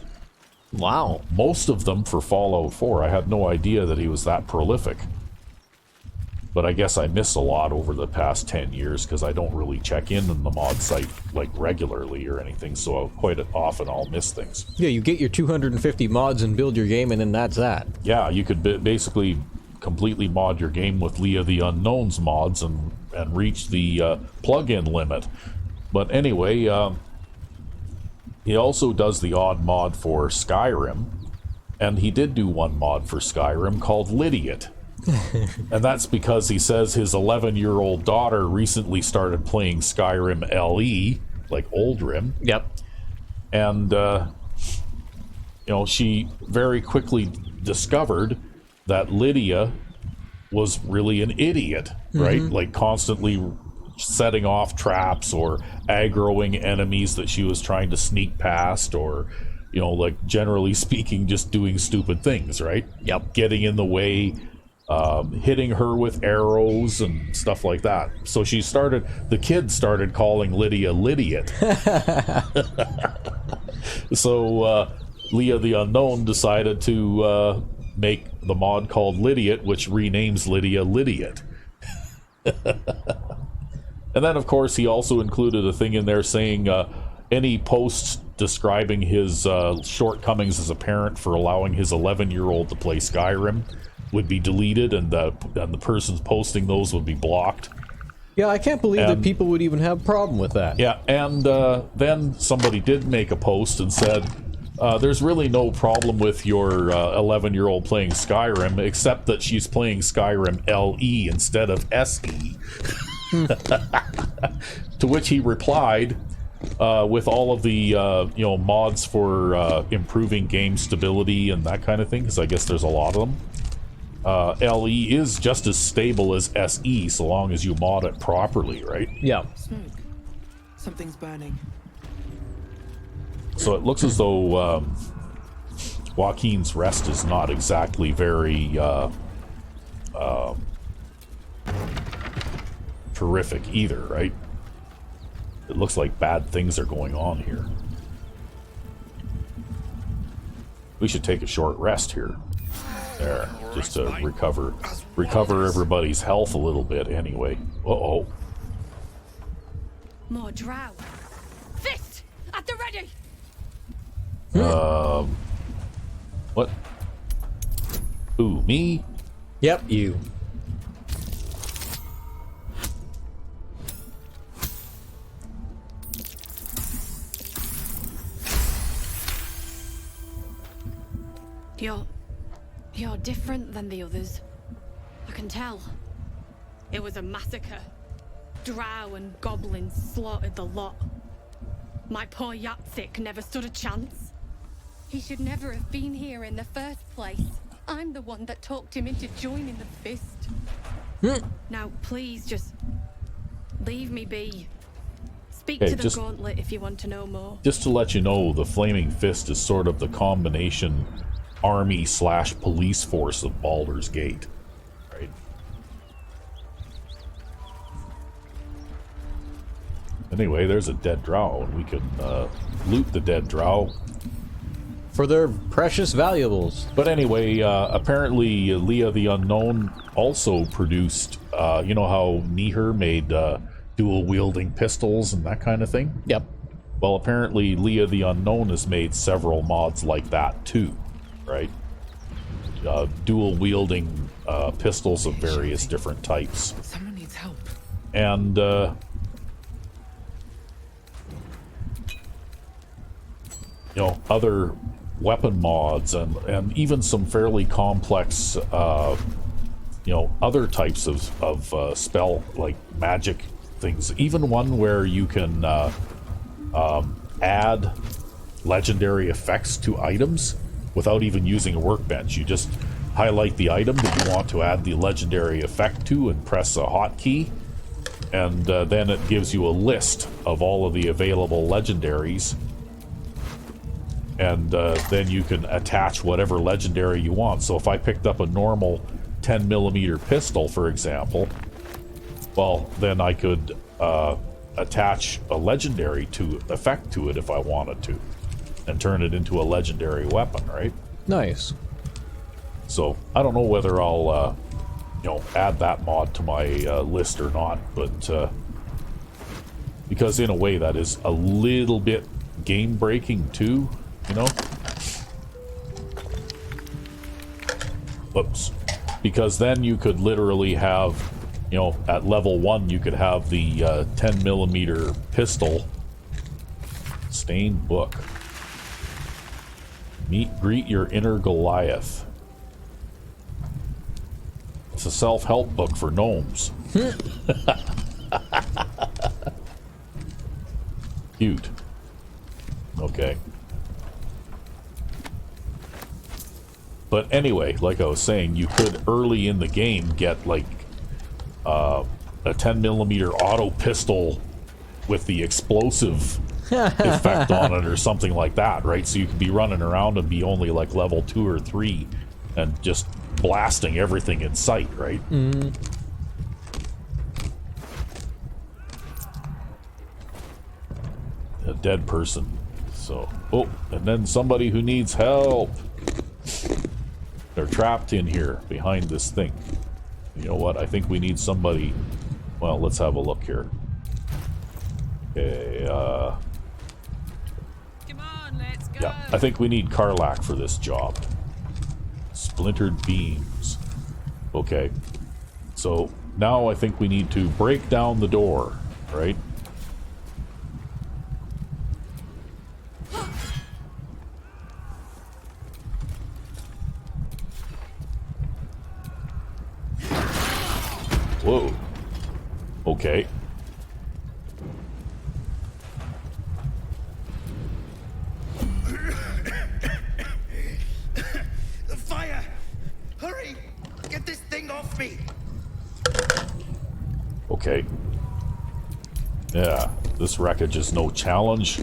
Wow. Most of them for Fallout 4. I had no idea that he was that prolific. But I guess I miss a lot over the past 10 years because I don't really check in on the mod site like regularly or anything, so quite often I'll miss things. Yeah, you get your 250 mods and build your game and then that's that. Yeah, you could basically completely mod your game with Leah the Unknown's mods and reach the plug-in limit. But anyway, he also does the odd mod for Skyrim, and he did do one mod for Skyrim called Lydiot. And that's because he says his 11-year-old daughter recently started playing Skyrim LE, like Oldrim. Yep. And, you know, she very quickly discovered that Lydia was really an idiot, right? Like constantly setting off traps or aggroing enemies that she was trying to sneak past, or, you know, like generally speaking, just doing stupid things, right? Yep. Getting in the way, hitting her with arrows and stuff like that. So the kids started calling Lydia Lydiot. So Leah the Unknown decided to make the mod called Lydiot, which renames Lydia Lydiot. And then, of course, he also included a thing in there saying any posts describing his shortcomings as a parent for allowing his 11-year-old to play Skyrim would be deleted, and the person's posting those would be blocked. Yeah, I can't believe that people would even have a problem with that. Yeah, and then somebody did make a post and said, there's really no problem with your 11-year-old playing Skyrim, except that she's playing Skyrim LE instead of SE. To which he replied with all of the mods for improving game stability and that kind of thing, because I guess there's a lot of them. LE is just as stable as SE so long as you mod it properly, right? Yeah. Smoke. Something's burning. So it looks as though Joaquin's Rest is not exactly very terrific either, right? It looks like bad things are going on here. We should take a short rest here. There, just to recover everybody's health a little bit anyway. Uh-oh. More drow. Fist! At the ready! What? Who, me? Yep, you. You're different than the others. I can tell. It was a massacre. Drow and goblins slaughtered the lot. My poor Yatsik never stood a chance. He should never have been here in the first place. I'm the one that talked him into joining the Fist. Now, please, just leave me be. Speak to the Gauntlet if you want to know more. Just to let you know, the Flaming Fist is sort of the combination army/police force of Baldur's Gate. Right? Anyway, there's a dead drow, and we can loot the dead drow for their precious valuables. But anyway, apparently Leah the Unknown also produced, you know how Nihir made dual-wielding pistols and that kind of thing? Yep. Well, apparently Leah the Unknown has made several mods like that too, right? Dual-wielding pistols of various different types. Someone needs help. And, you know, other weapon mods and even some fairly complex, you know, other types of spell, like magic things. Even one where you can add legendary effects to items without even using a workbench. You just highlight the item that you want to add the legendary effect to and press a hotkey, and then it gives you a list of all of the available legendaries. And then you can attach whatever legendary you want. So if I picked up a normal 10mm pistol, for example, well, then I could attach a legendary effect to it if I wanted to, and turn it into a legendary weapon, right? Nice. So I don't know whether I'll, you know, add that mod to my list or not, but because in a way that is a little bit game breaking too. You know? Whoops. Because then you could literally have, you know, at level 1 you could have the 10mm pistol. Stained book. Greet your inner Goliath. It's a self-help book for gnomes. Cute. Okay. But anyway, like I was saying, you could early in the game get like a 10mm auto pistol with the explosive effect on it or something like that, right? So you could be running around and be only like level 2 or 3 and just blasting everything in sight, right? Mm. A dead person. So, oh, and then somebody who needs help. They're trapped in here behind this thing. You know what? I think we need somebody. Well, let's have a look here. Okay, Come on, let's go. yeah, I think we need Karlak for this job. Splintered beams. Okay. So now I think we need to break down the door, right? Whoa. Okay. The fire! Hurry! Get this thing off me! Okay. Yeah, this wreckage is no challenge.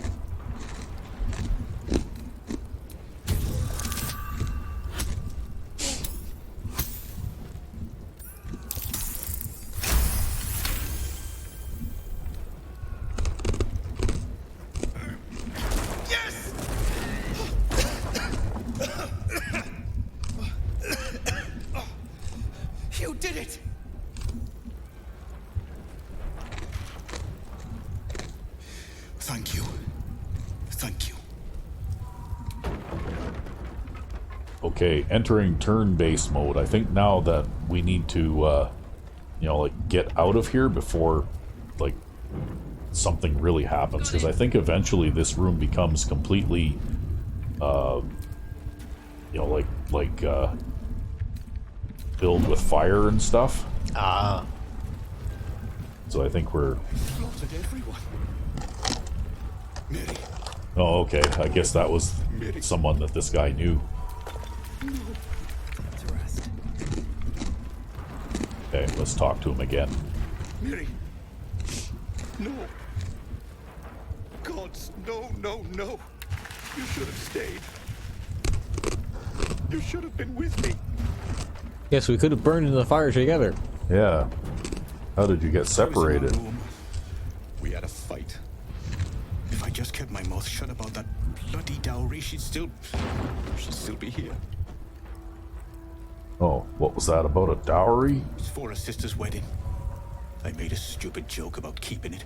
thank you. Okay, entering turn-based mode. I think now that we need to, you know, like, get out of here before, like, something really happens. Because I think eventually this room becomes completely, you know, filled with fire and stuff. Ah. So I think we're... Slaughtered everyone. Mary. Oh, okay. I guess that was someone that this guy knew. To rest. Okay, let's talk to him again. Mary. No. Gods, no, no, no. You should have stayed. You should have been with me. Yes, we could have burned in the fire together. Yeah. How did you get separated? We had a fight. If I just kept my mouth shut about that bloody dowry, she'd still be here. Oh, what was that about, a dowry? It's for her sister's wedding. I made a stupid joke about keeping it.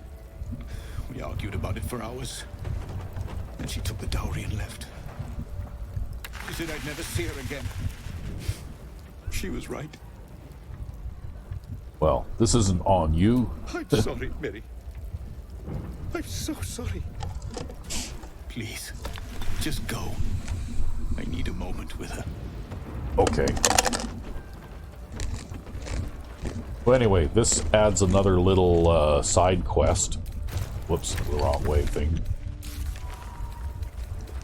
We argued about it for hours. Then she took the dowry and left. She said I'd never see her again. She was right. Well, this isn't on you. I'm sorry, Mary. I'm so sorry. Please, just go. I need a moment with her. Okay. Well, anyway, this adds another little side quest. Whoops, the wrong way thing.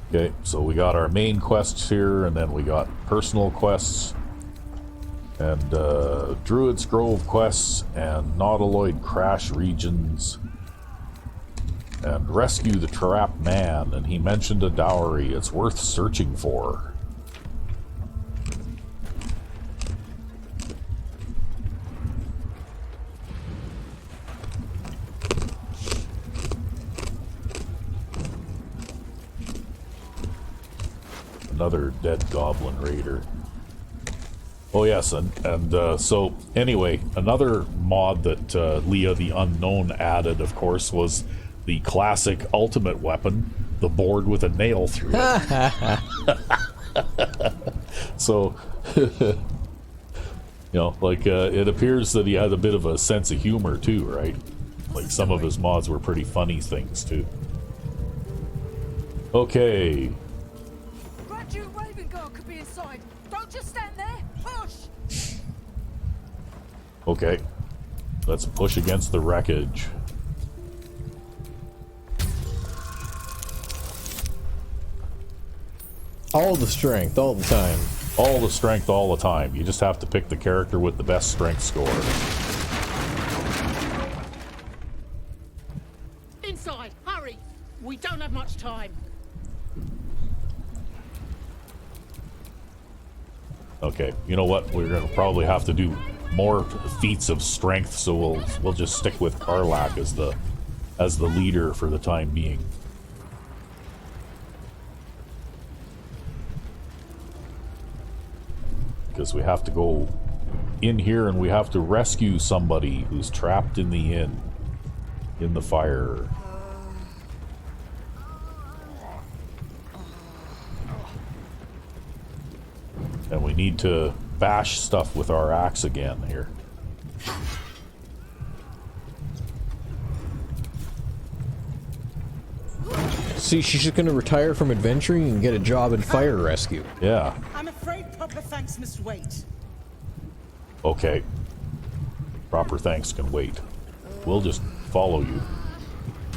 Okay, so we got our main quests here, and then we got personal quests, and Druid's Grove quests, and Nautiloid Crash regions, and rescue the trapped man, and he mentioned a dowry. It's worth searching for. Another dead goblin raider. Oh yes, and so anyway, another mod that Leah the Unknown added, of course, was the classic ultimate weapon, the board with a nail through it. So, you know, like it appears that he had a bit of a sense of humor too, right? Like some of his mods were pretty funny things too. Okay. Graduate Raven Guard could be inside. Don't just stand there. Push. Okay. Let's push against the wreckage. All the strength, all the time. All the strength, all the time. You just have to pick the character with the best strength score. Inside, hurry. We don't have much time. Okay, you know what? We're gonna probably have to do more feats of strength, so we'll just stick with Karlach as the leader for the time being. Because we have to go in here and we have to rescue somebody who's trapped in the inn, in the fire. And we need to bash stuff with our axe again here. See, she's just gonna retire from adventuring and get a job in fire rescue. Yeah. I'm afraid proper thanks must wait. Okay. Proper thanks can wait. We'll just follow you.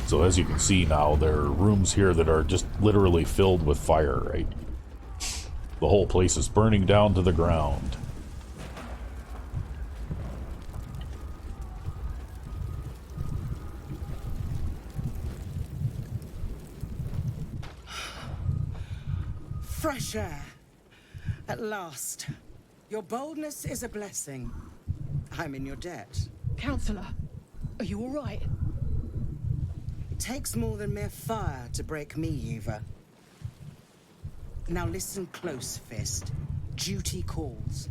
So as you can see now, there are rooms here that are just literally filled with fire, right? The whole place is burning down to the ground. Fresh air. At last. Your boldness is a blessing. I'm in your debt. Counselor, are you all right? It takes more than mere fire to break me, Eva. Now listen close, Fist. Duty calls.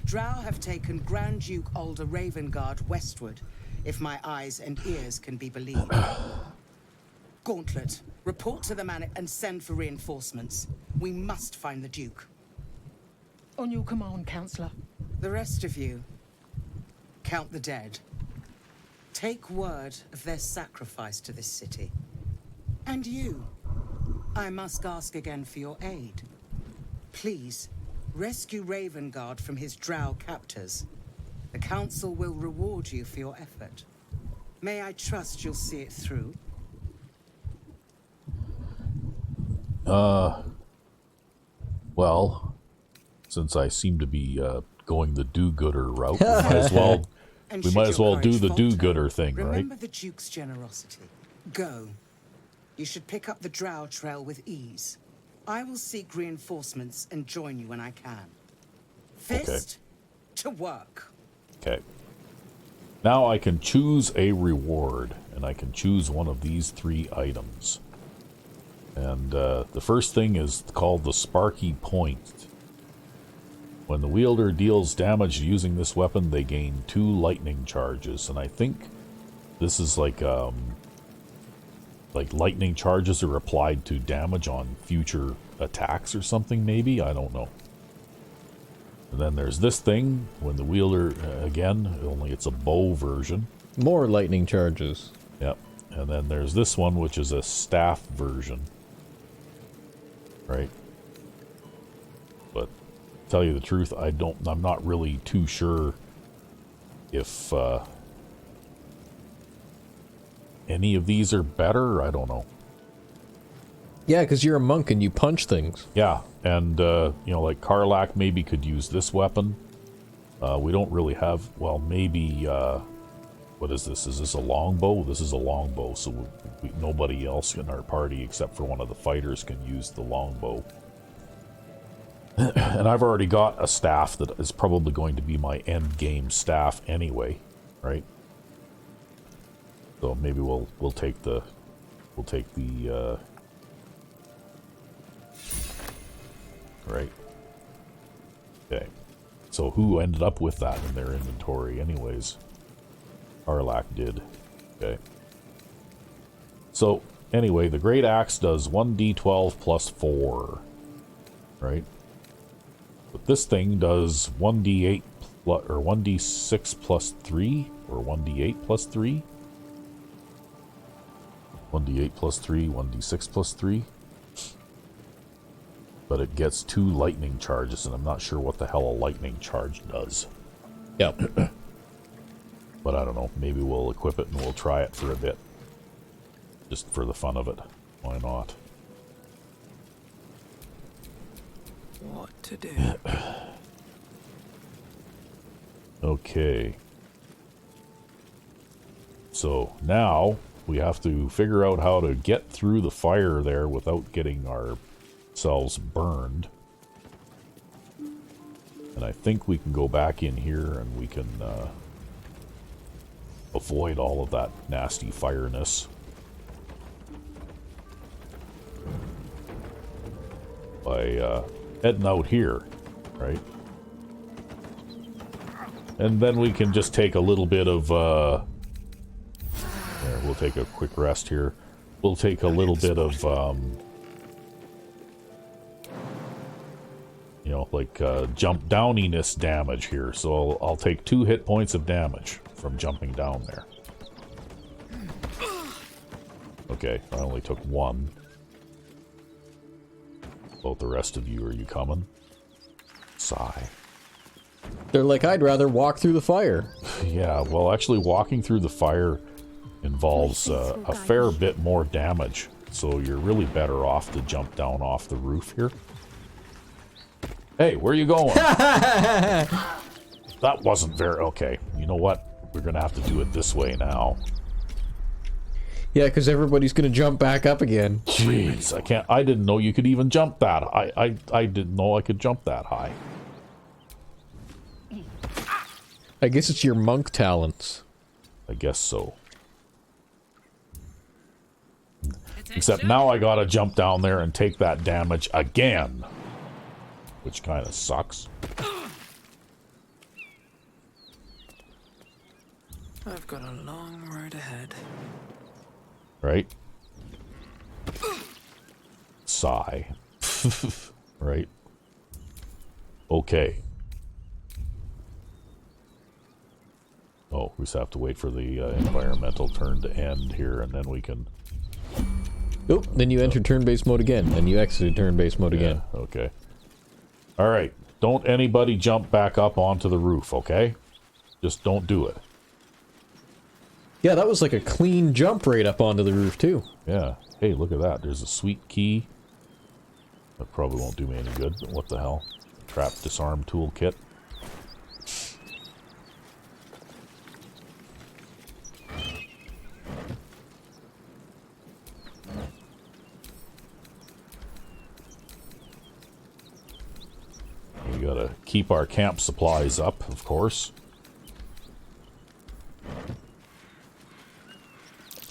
Drow have taken Grand Duke Alder Ravengard westward, if my eyes and ears can be believed. Gauntlet, report to the man and send for reinforcements. We must find the Duke. On your command, Counselor. The rest of you, count the dead. Take word of their sacrifice to this city. And you, I must ask again for your aid. Please, rescue Ravengard from his drow captors. The Council will reward you for your effort. May I trust you'll see it through? Well, since I seem to be going the do-gooder route, we might as well, And we should might as your well do courage the falter, do-gooder thing, right? remember the Duke's generosity. Go. You should pick up the drow trail with ease. I will seek reinforcements and join you when I can. Fist to work. Okay. Now I can choose a reward, and I can choose one of these 3 items. And the first thing is called the Sparky Point. When the wielder deals damage using this weapon, they gain 2 lightning charges. And I think this is like lightning charges are applied to damage on future attacks or something, maybe? I don't know. And then there's this thing, when the wielder, again, only it's a bow version. More lightning charges. Yep. And then there's this one, which is a staff version. Right? But, tell you the truth, I'm not really too sure if any of these are better. I don't know. Yeah, because you're a monk and you punch things. Yeah, and, you know, like Karlach maybe could use this weapon. We don't really have, well, maybe, what is this? Is this a longbow? This is a longbow, so nobody else in our party except for one of the fighters can use the longbow. And I've already got a staff that is probably going to be my end game staff anyway, right? So maybe we'll take the right. Okay. So who ended up with that in their inventory anyways? Karlach did. Okay. So anyway, the Great Axe does 1d12 plus 4. Right? But this thing does 1d8 plus, or 1d6 plus 3, or 1d8 plus 3. 1d8 plus 3, 1d6 plus 3. But it gets 2 lightning charges, and I'm not sure what the hell a lightning charge does. Yep. But I don't know. Maybe we'll equip it and we'll try it for a bit. Just for the fun of it. Why not? What to do? Okay. So now we have to figure out how to get through the fire there without getting ourselves burned. And I think we can go back in here and we can avoid all of that nasty fireness by heading out here, right? And then we can just take a little bit of there, we'll take a quick rest here. We'll take a little bit of you know, like jump downiness damage here. So I'll take 2 hit points of damage from jumping down there. Okay, I only took 1. Both the rest of you, are you coming? Sigh. They're like, I'd rather walk through the fire. Yeah, well, actually walking through the fire involves a fair bit more damage. So you're really better off to jump down off the roof here. Hey, where are you going? That wasn't very... Okay, you know what? We're gonna have to do it this way now. Yeah, because everybody's gonna jump back up again. Jeez, I can't... I didn't know you could even jump that. I didn't know I could jump that high. I guess it's your monk talents. I guess so. Except now I gotta jump down there and take that damage again. Which kind of sucks. I've got a long road ahead. Right? sigh. Right? Okay. Oh, we just have to wait for the environmental turn to end here, and then we can... Oh, then you enter turn-based mode again, then you exited turn-based mode again. Okay. Alright, don't anybody jump back up onto the roof, okay? Just don't do it. Yeah, that was like a clean jump right up onto the roof, too. Yeah. Hey, look at that. There's a sweet key. That probably won't do me any good, but what the hell? Trap disarm toolkit. We gotta keep our camp supplies up, of course.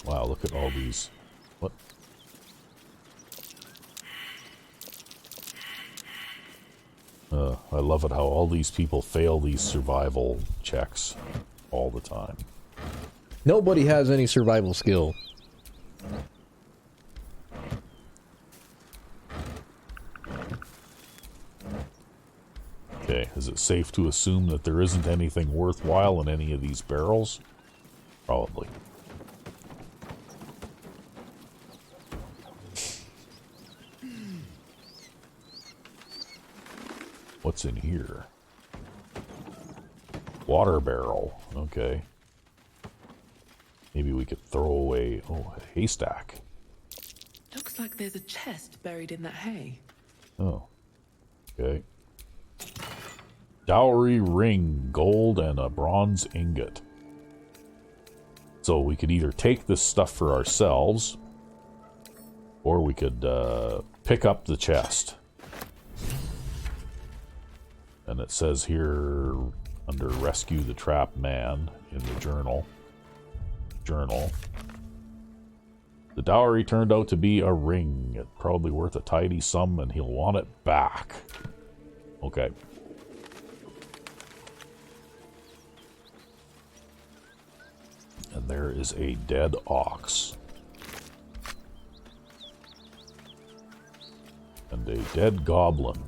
Wow, look at all these. What? I love it how all these people fail these survival checks all the time. Nobody has any survival skill. Okay, is it safe to assume that there isn't anything worthwhile in any of these barrels? Probably. What's in here? Water barrel. Okay. Maybe we could throw away... Oh, a haystack. Looks like there's a chest buried in that hay. Oh. Okay. Dowry ring, gold, and a bronze ingot. So we could either take this stuff for ourselves, or we could pick up the chest. And it says here, under rescue the trapped man, in the journal. The dowry turned out to be a ring. It's probably worth a tidy sum, and he'll want it back. Okay. And there is a dead ox. And a dead goblin.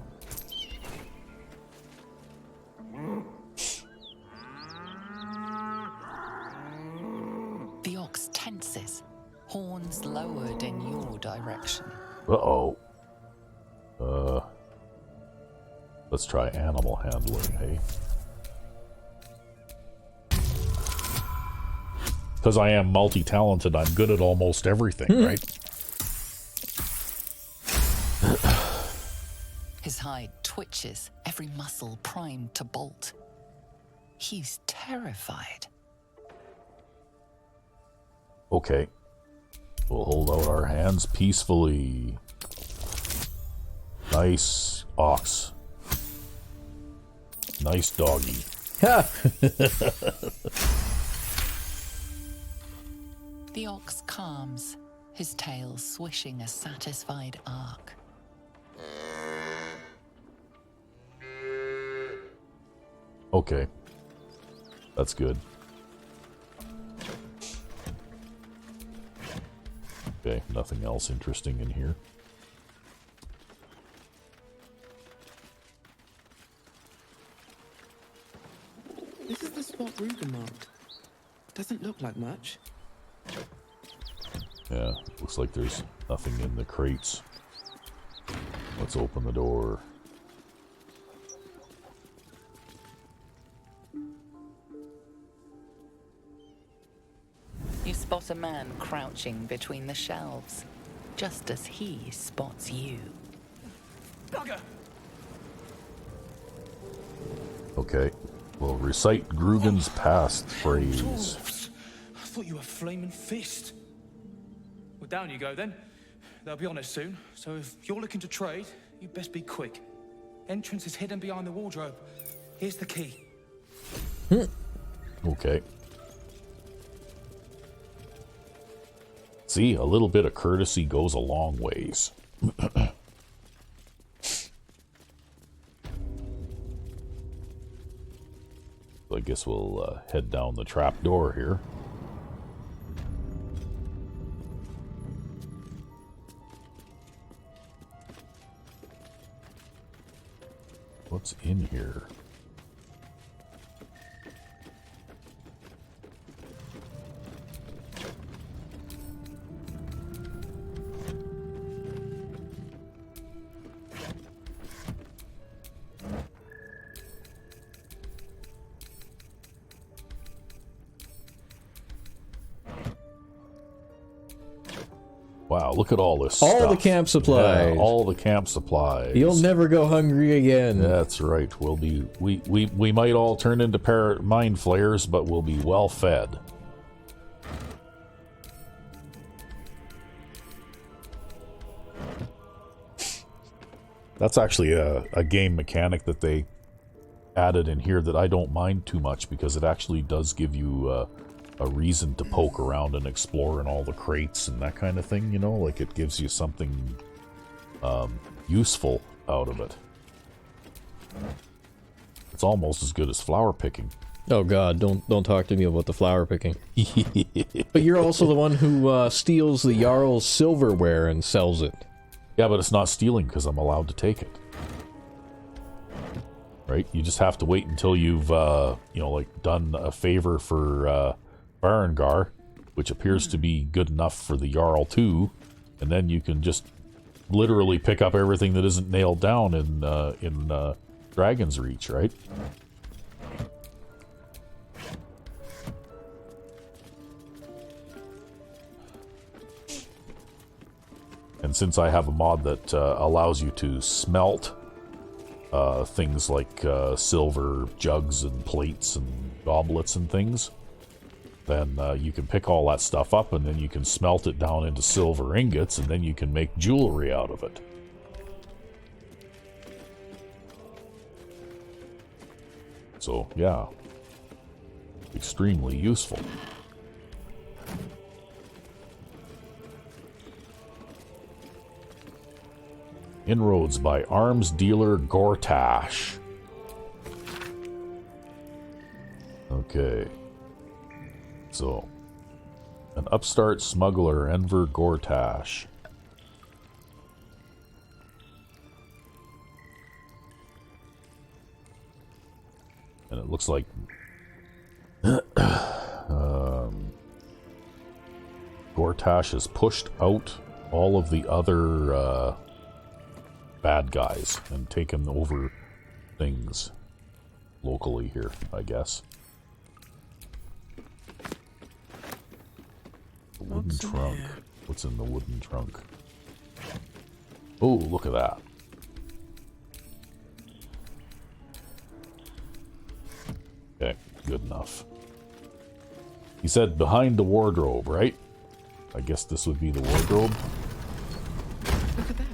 The ox tenses, horns lowered in your direction. Uh-oh. Let's try animal handling, hey? Because I am multi-talented, I'm good at almost everything, right? His hide twitches, every muscle primed to bolt. He's terrified. Okay. We'll hold out our hands peacefully. Nice ox. Nice doggy. The ox calms, his tail swishing a satisfied arc. Okay. That's good. Okay, nothing else interesting in here. This is the spot Ruben marked. Doesn't look like much. Yeah, looks like there's nothing in the crates. Let's open the door. You spot a man crouching between the shelves, just as he spots you. Bugger! Okay, we'll recite Grugan's past phrase. Dwarves. I thought you were flaming fist. Well, down you go then. They'll be on us soon, so if you're looking to trade, you best be quick. Entrance is hidden behind the wardrobe. Here's the key. Okay. See, a little bit of courtesy goes a long ways. So I guess we'll head down the trap door here. What's in here? Wow, look at all this All stuff. the camp supplies. Yeah, all the camp supplies. You'll never go hungry again. That's right. We'll be we might all turn into mind flayers, but we'll be well fed. That's actually a game mechanic that they added in here that I don't mind too much, because it actually does give you a reason to poke around and explore in all the crates and that kind of thing, you know? Like, it gives you something useful out of it. It's almost as good as flower picking. Oh god, don't talk to me about the flower picking. But you're also the one who steals the Jarl's silverware and sells it. Yeah, but it's not stealing because I'm allowed to take it. Right? You just have to wait until you've, you know, like, done a favor for Barangar, which appears to be good enough for the Jarl too, and then you can just literally pick up everything that isn't nailed down in Dragon's Reach, right? And since I have a mod that allows you to smelt things like silver jugs and plates and goblets and things, then you can pick all that stuff up and then you can smelt it down into silver ingots and then you can make jewelry out of it. So, yeah. Extremely useful. Inroads by arms dealer Gortash. Okay. So, an upstart smuggler, Enver Gortash. And it looks like Gortash has pushed out all of the other bad guys and taken over things locally here, I guess. The wooden trunk. What's in the wooden trunk? Oh, look at that. Okay, good enough. He said behind the wardrobe, right? I guess this would be the wardrobe. Look at that.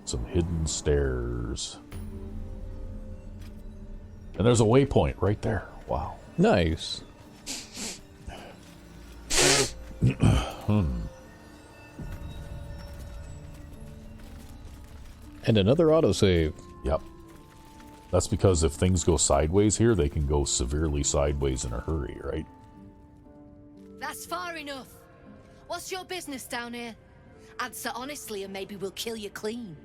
Some hidden stairs. And there's a waypoint right there. Wow. Nice. And another autosave. Yep. That's because if things go sideways here, they can go severely sideways in a hurry, right? That's far enough. What's your business down here? Answer honestly and maybe we'll kill you clean.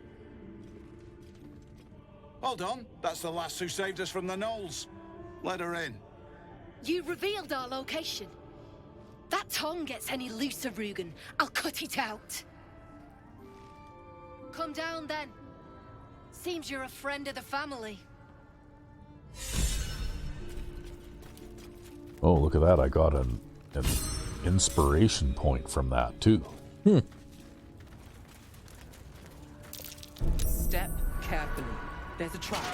Hold on, that's the lass who saved us from the gnolls. Let her in. You revealed our location. That tongue gets any looser, Rugen, I'll cut it out. Come down then. Seems you're a friend of the family. Oh, look at that. I got an inspiration point from that, too. Step carefully. There's a trap.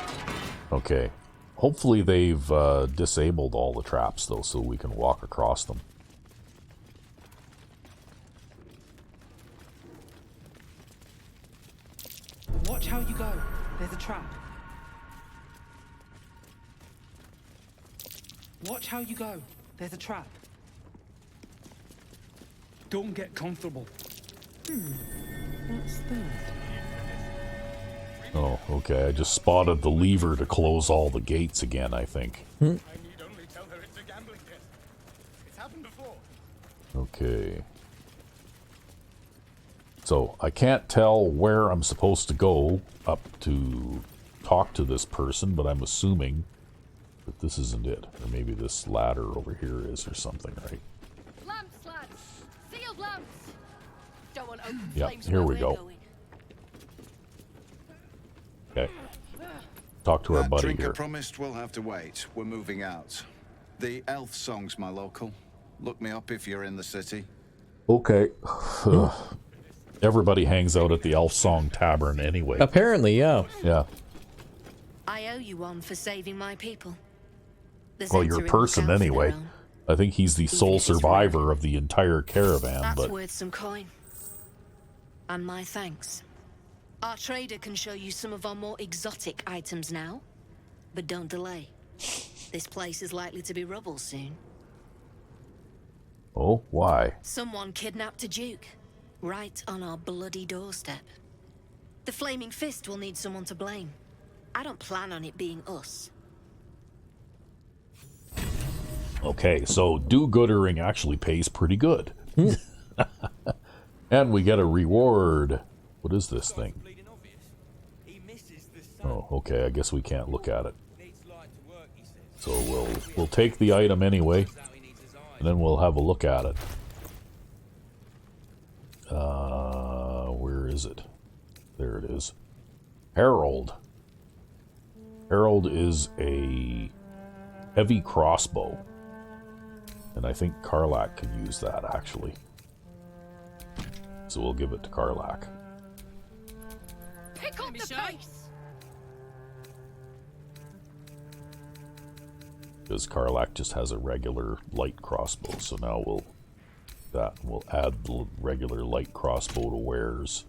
Okay. Hopefully they've disabled all the traps, though, so we can walk across them. Watch how you go. There's a trap. Watch how you go. There's a trap. Don't get comfortable. What's that? Oh, okay. I just spotted the lever to close all the gates again, I think. I need only tell her it's a gambling debt. It's happened before. Okay. So I can't tell where I'm supposed to go up to talk to this person, but I'm assuming that this isn't it. Or maybe this ladder over here is or something, right? Lamps, lads! Sealed lamps! Don't want open Yep, flames here where we we're go. going. Okay. Talk to our That buddy drink I here. promised will have to wait. We're moving out. The elf song's my local. Look me up if you're in the city. Okay. Everybody hangs out at the Elf Song Tavern anyway. Apparently, yeah. Yeah. I owe you one for saving my people. The Well, you're a Zhentarim person look out for their anyway. own. I think he's the sole survivor of the entire caravan, That's but worth some coin. And my thanks. Our trader can show you some of our more exotic items now. But don't delay. This place is likely to be rubble soon. oh, why? Someone kidnapped a duke. Right on our bloody doorstep. The Flaming Fist will need someone to blame. I don't plan on it being us. Okay, so do-goodering actually pays pretty good. And we get a reward. What is this thing? Oh, okay, I guess we can't look at it. So we'll take the item anyway, and then we'll have a look at it. Where is it? There it is. Herald. Herald is a heavy crossbow. And I think Karlak can use that, actually. So we'll give it to Karlak. Pick up the pace! Because Karlak just has a regular light crossbow, so now we'll add the regular light crossbow to wares.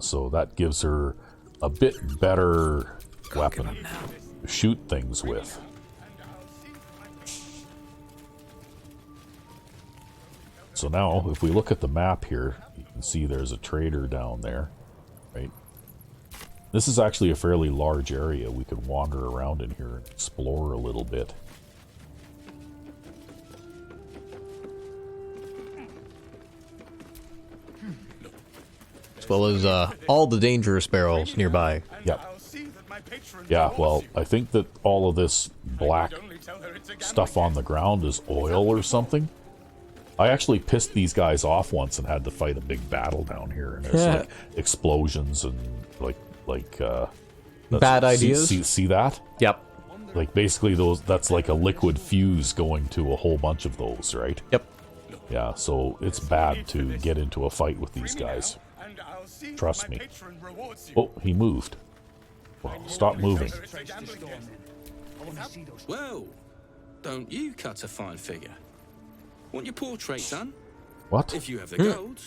So that gives her a bit better weapon to shoot things with. So now, if we look at the map here, you can see there's a trader down there, right? This is actually a fairly large area. We could wander around in here and explore a little bit. As well as all the dangerous barrels nearby. Yep. Yeah, well, I think that all of this black stuff on the ground is oil or something. I actually pissed these guys off once and had to fight a big battle down here. And there's like explosions and bad ideas. See that? Yep. Like basically that's like a liquid fuse going to a whole bunch of those, right? Yep. Yeah, so it's bad to get into a fight with these guys. Trust me. Oh, he moved. Well, stop moving. Well, don't you cut a fine figure? Want your portrait done? What? If you have the gold,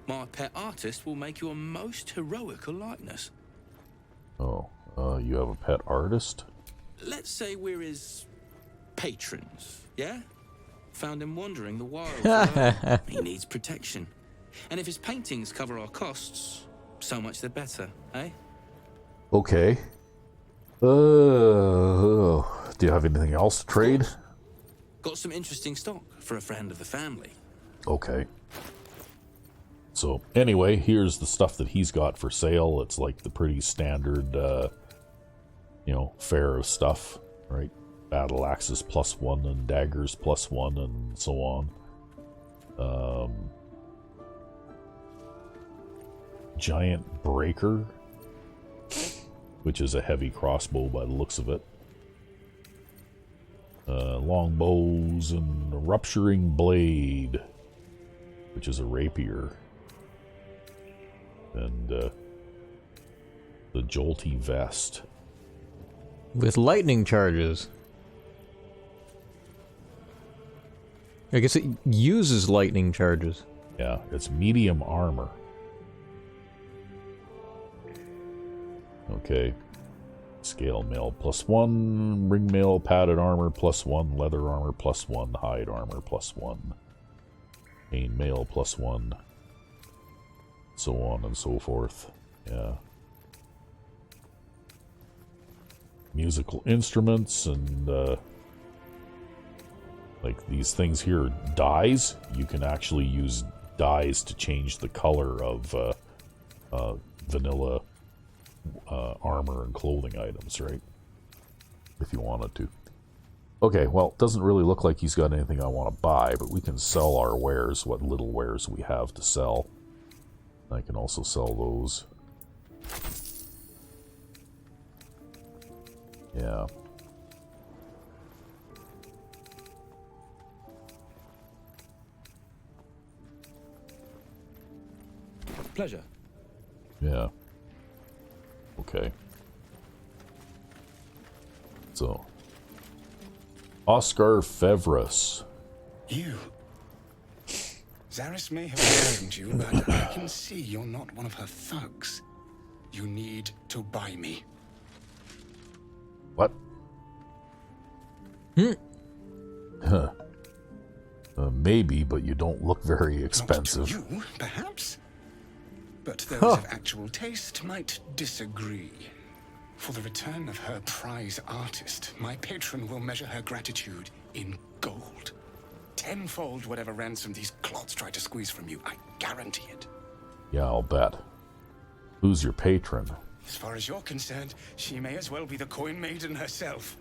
my pet artist will make you a most heroical likeness. Oh, you have a pet artist? Let's say we're his patrons, yeah? Found him wandering the wild. He needs protection. And if his paintings cover our costs, so much the better, eh? Okay. Do you have anything else to trade? Got some interesting stock for a friend of the family. Okay. So, anyway, here's the stuff that he's got for sale. It's like the pretty standard, fare of stuff, right? Battle axes +1 and daggers +1 and so on. Giant breaker, which is a heavy crossbow by the looks of it. Long bows and a rupturing blade, which is a rapier. And the jolty vest. With lightning charges. I guess it uses lightning charges. Yeah, it's medium armor. Okay. Scale mail +1, ring mail, padded armor +1, leather armor +1, hide armor +1, chain mail +1, so on and so forth. Yeah. Musical instruments and like these things here, dies. You can actually use dyes to change the color of vanilla armor and clothing items, right? If you wanted to. Okay, well, it doesn't really look like he's got anything I want to buy, but we can sell our wares, what little wares we have to sell. I can also sell those. Yeah. Pleasure. Yeah. Okay. So, Oscar Fevres. You. Zaris may have threatened you, but I can see you're not one of her thugs. You need to buy me. What? Huh. Maybe, but you don't look very expensive. Not to you, perhaps? But those of actual taste might disagree. For the return of her prize artist, my patron will measure her gratitude in gold. Tenfold whatever ransom these clods try to squeeze from you, I guarantee it. Yeah, I'll bet. Who's your patron? As far as you're concerned, she may as well be the coin maiden herself.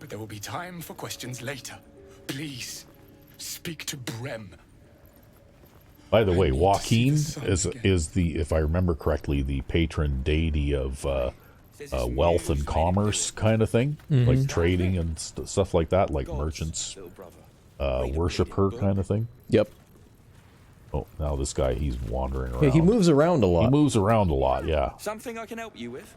But there will be time for questions later. Please, speak to Brem. By the way, Joaquin is the, if I remember correctly, the patron deity of wealth and commerce kind of thing, like trading and stuff like that, like merchants worship her kind of thing. Yep. Oh, now this guy, he's wandering around. Yeah, he moves around a lot. He moves around a lot, yeah. Something I can help you with?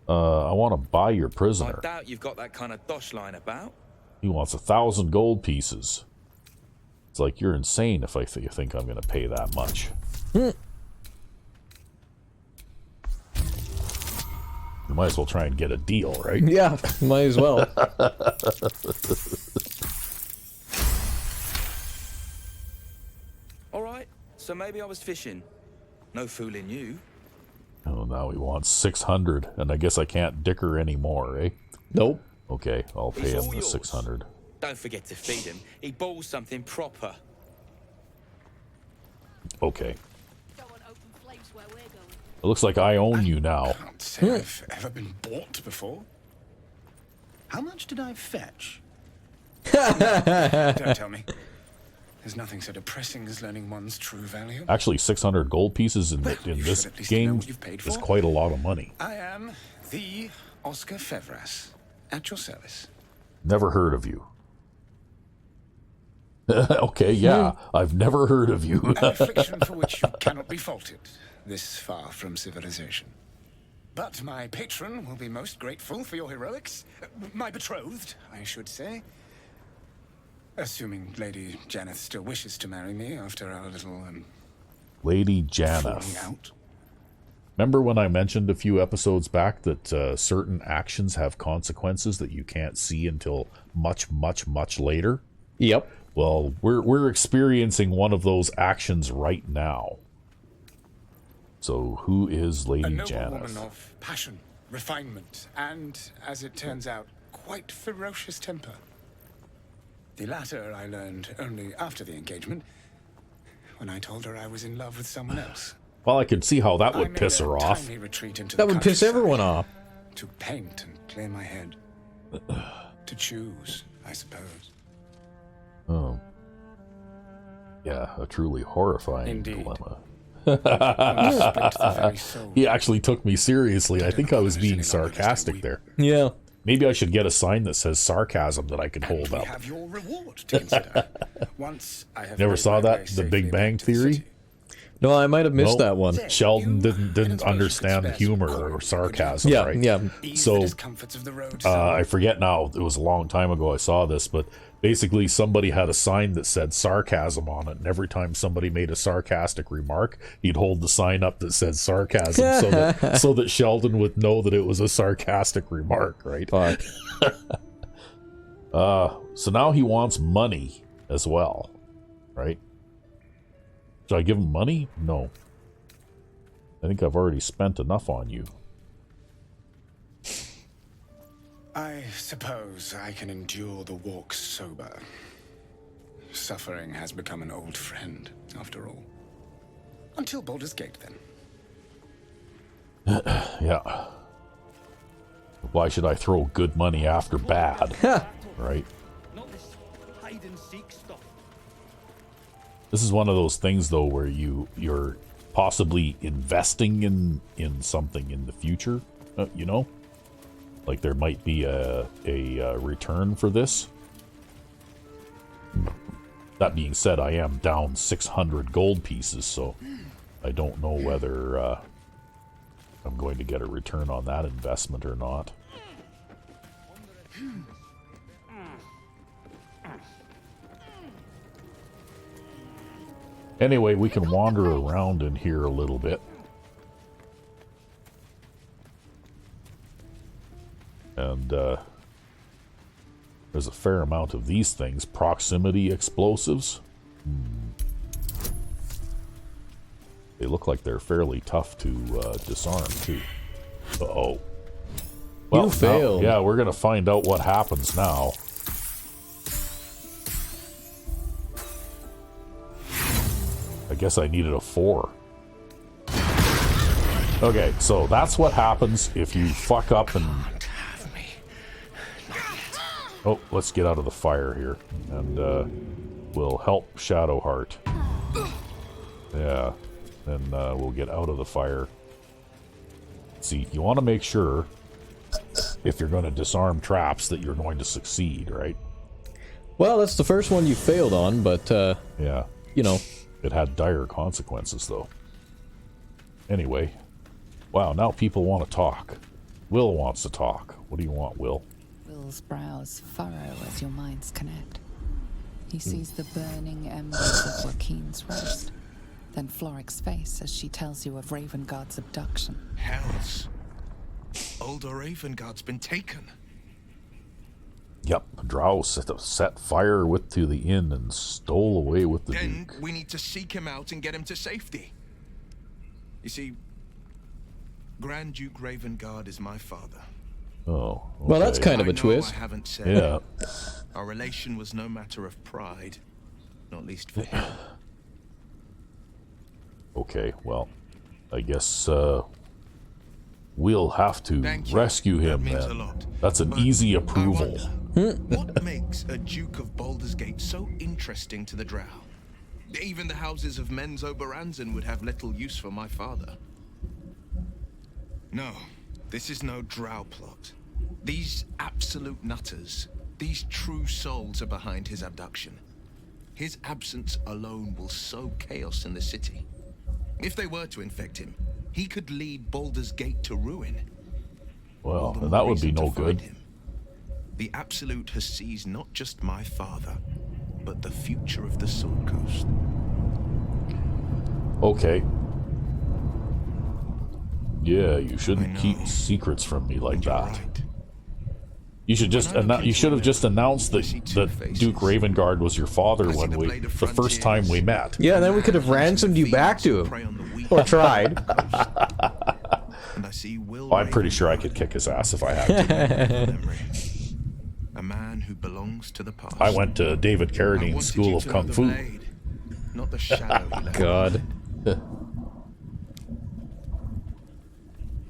I want to buy your prisoner. I doubt you've got that kind of dosh lying about. He wants 1,000 gold pieces. It's like, you're insane if you think I'm going to pay that much. You might as well try and get a deal, right? Yeah, might as well. Alright, so maybe I was fishing. No fooling you. Oh, now he wants 600, and I guess I can't dicker anymore, eh? Nope. Okay, I'll pay him the 600. Don't forget to feed him. He balls something proper. Okay. It looks like I own you now. I can't say I've ever been bought before. How much did I fetch? Don't tell me. There's nothing so depressing as learning one's true value. Actually, 600 gold pieces in this game is quite a lot of money. I am the Oscar Fevras, at your service. Never heard of you. Okay, yeah, I've never heard of you. An affliction for which you cannot be faulted, this far from civilization. But my patron will be most grateful for your heroics. My betrothed, I should say. Assuming Lady Janeth still wishes to marry me after our little, Lady falling Janeth. out. Remember when I mentioned a few episodes back that certain actions have consequences that you can't see until much, much, much later? Yep. Well, we're experiencing one of those actions right now. So, who is Lady A noble Janeth? woman of passion, refinement, and, as it turns out, quite ferocious temper. The latter I learned only after the engagement, when I told her I was in love with someone else. Well, I could see how that I would made piss a her off. tiny retreat into That the would piss countryside everyone off. To paint and clear my head. To choose, I suppose. Oh. Yeah, a truly horrifying Indeed. dilemma. Split the very soul. He actually took me seriously. I think I was being sarcastic there. Yeah. Maybe I should get a sign that says sarcasm that I can hold We up. have your reward to consider. Once I have Never made saw my that? way The safely Big Bang back to the Theory? city. No, I might have missed that one. Sheldon didn't understand humor or sarcasm, Yeah, right? yeah. Ease So, the discomforts of the road. I forget now. It was a long time ago I saw this, but basically somebody had a sign that said sarcasm on it, and every time somebody made a sarcastic remark, he'd hold the sign up that said sarcasm so that Sheldon would know that it was a sarcastic remark, right? So now he wants money as well, right? Should I give him money? No. I think I've already spent enough on you. I suppose I can endure the walk sober. suffering has become an old friend, after all. Until Baldur's Gate, then. Yeah. Why should I throw good money after bad? Right? Not this hide and seek stuff. This is one of those things, though, where you're possibly investing in something in the future, you know? Like there might be a return for this. That being said, I am down 600 gold pieces, so I don't know whether I'm going to get a return on that investment or not. Anyway, we can wander around in here a little bit. And there's a fair amount of these things. Proximity explosives. They look like they're fairly tough to disarm, too. Uh-oh. Well, you failed. Yeah, we're going to find out what happens now. I guess I needed a 4. Okay, so that's what happens if you fuck up and... Oh, let's get out of the fire here. And we'll help Shadowheart. Yeah. Then we'll get out of the fire. See, you want to make sure, if you're going to disarm traps, that you're going to succeed, right? Well, that's the first one you failed on, but, yeah, you know. It had dire consequences, though. Anyway. Wow, now people want to talk. Will wants to talk. What do you want, Will? Will's brows furrow as your minds connect. He sees the burning embers of Joaquin's roast, then Floric's face as she tells you of Ravengard's abduction. Hells. Older Ravengard's been taken. Yep, Drow set fire to the inn and stole away with the Then Duke. we need to seek him out and get him to safety. You see, Grand Duke Ravengard is my father. Oh, okay. Well, that's kind of a twist. I haven't said. Yeah. Our relation was no matter of pride, not least for him. Okay, well, I guess we'll have to rescue him That means then. a lot. That's an But easy I approval. What makes a Duke of Baldur's Gate so interesting to the Drow? Even the houses of Men's Oberanzen would have little use for my father. No, this is no Drow plot. These absolute nutters, these true souls are behind his abduction. His absence alone will sow chaos in the city. If they were to infect him, he could lead Baldur's Gate to ruin. Well, and that would be no good. The Absolute has seized not just my father, but the future of the Sword Coast. Okay. Yeah, you shouldn't keep secrets from me like that. Right. You should just you should have just announced that Duke Ravengard was your father when the first time we met. Yeah, then we could have ransomed you back to him. Or tried. Well, I'm pretty sure I could kick his ass if I had to. A man who belongs to the past. I went to David Carradine's School of Kung Fu. Not the shadow he left. God.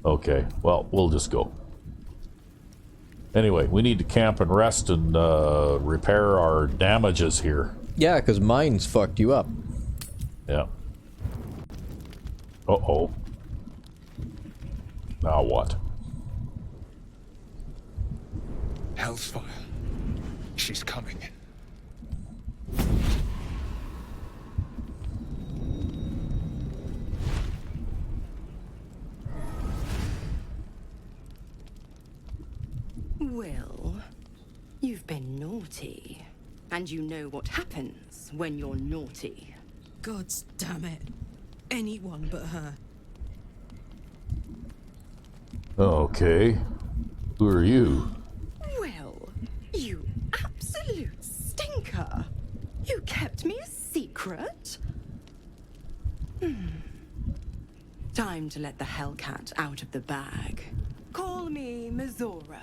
Okay, well, we'll just go. Anyway, we need to camp and rest and repair our damages here. Yeah, because mine's fucked you up. Yeah. Uh-oh. Now what? Hellsfire. She's coming. Will, you've been naughty. And you know what happens when you're naughty. Gods damn it. Anyone but her. Okay. Who are you? Will, you absolute stinker. You kept me a secret? Time to let the Hellcat out of the bag. Call me Mizora.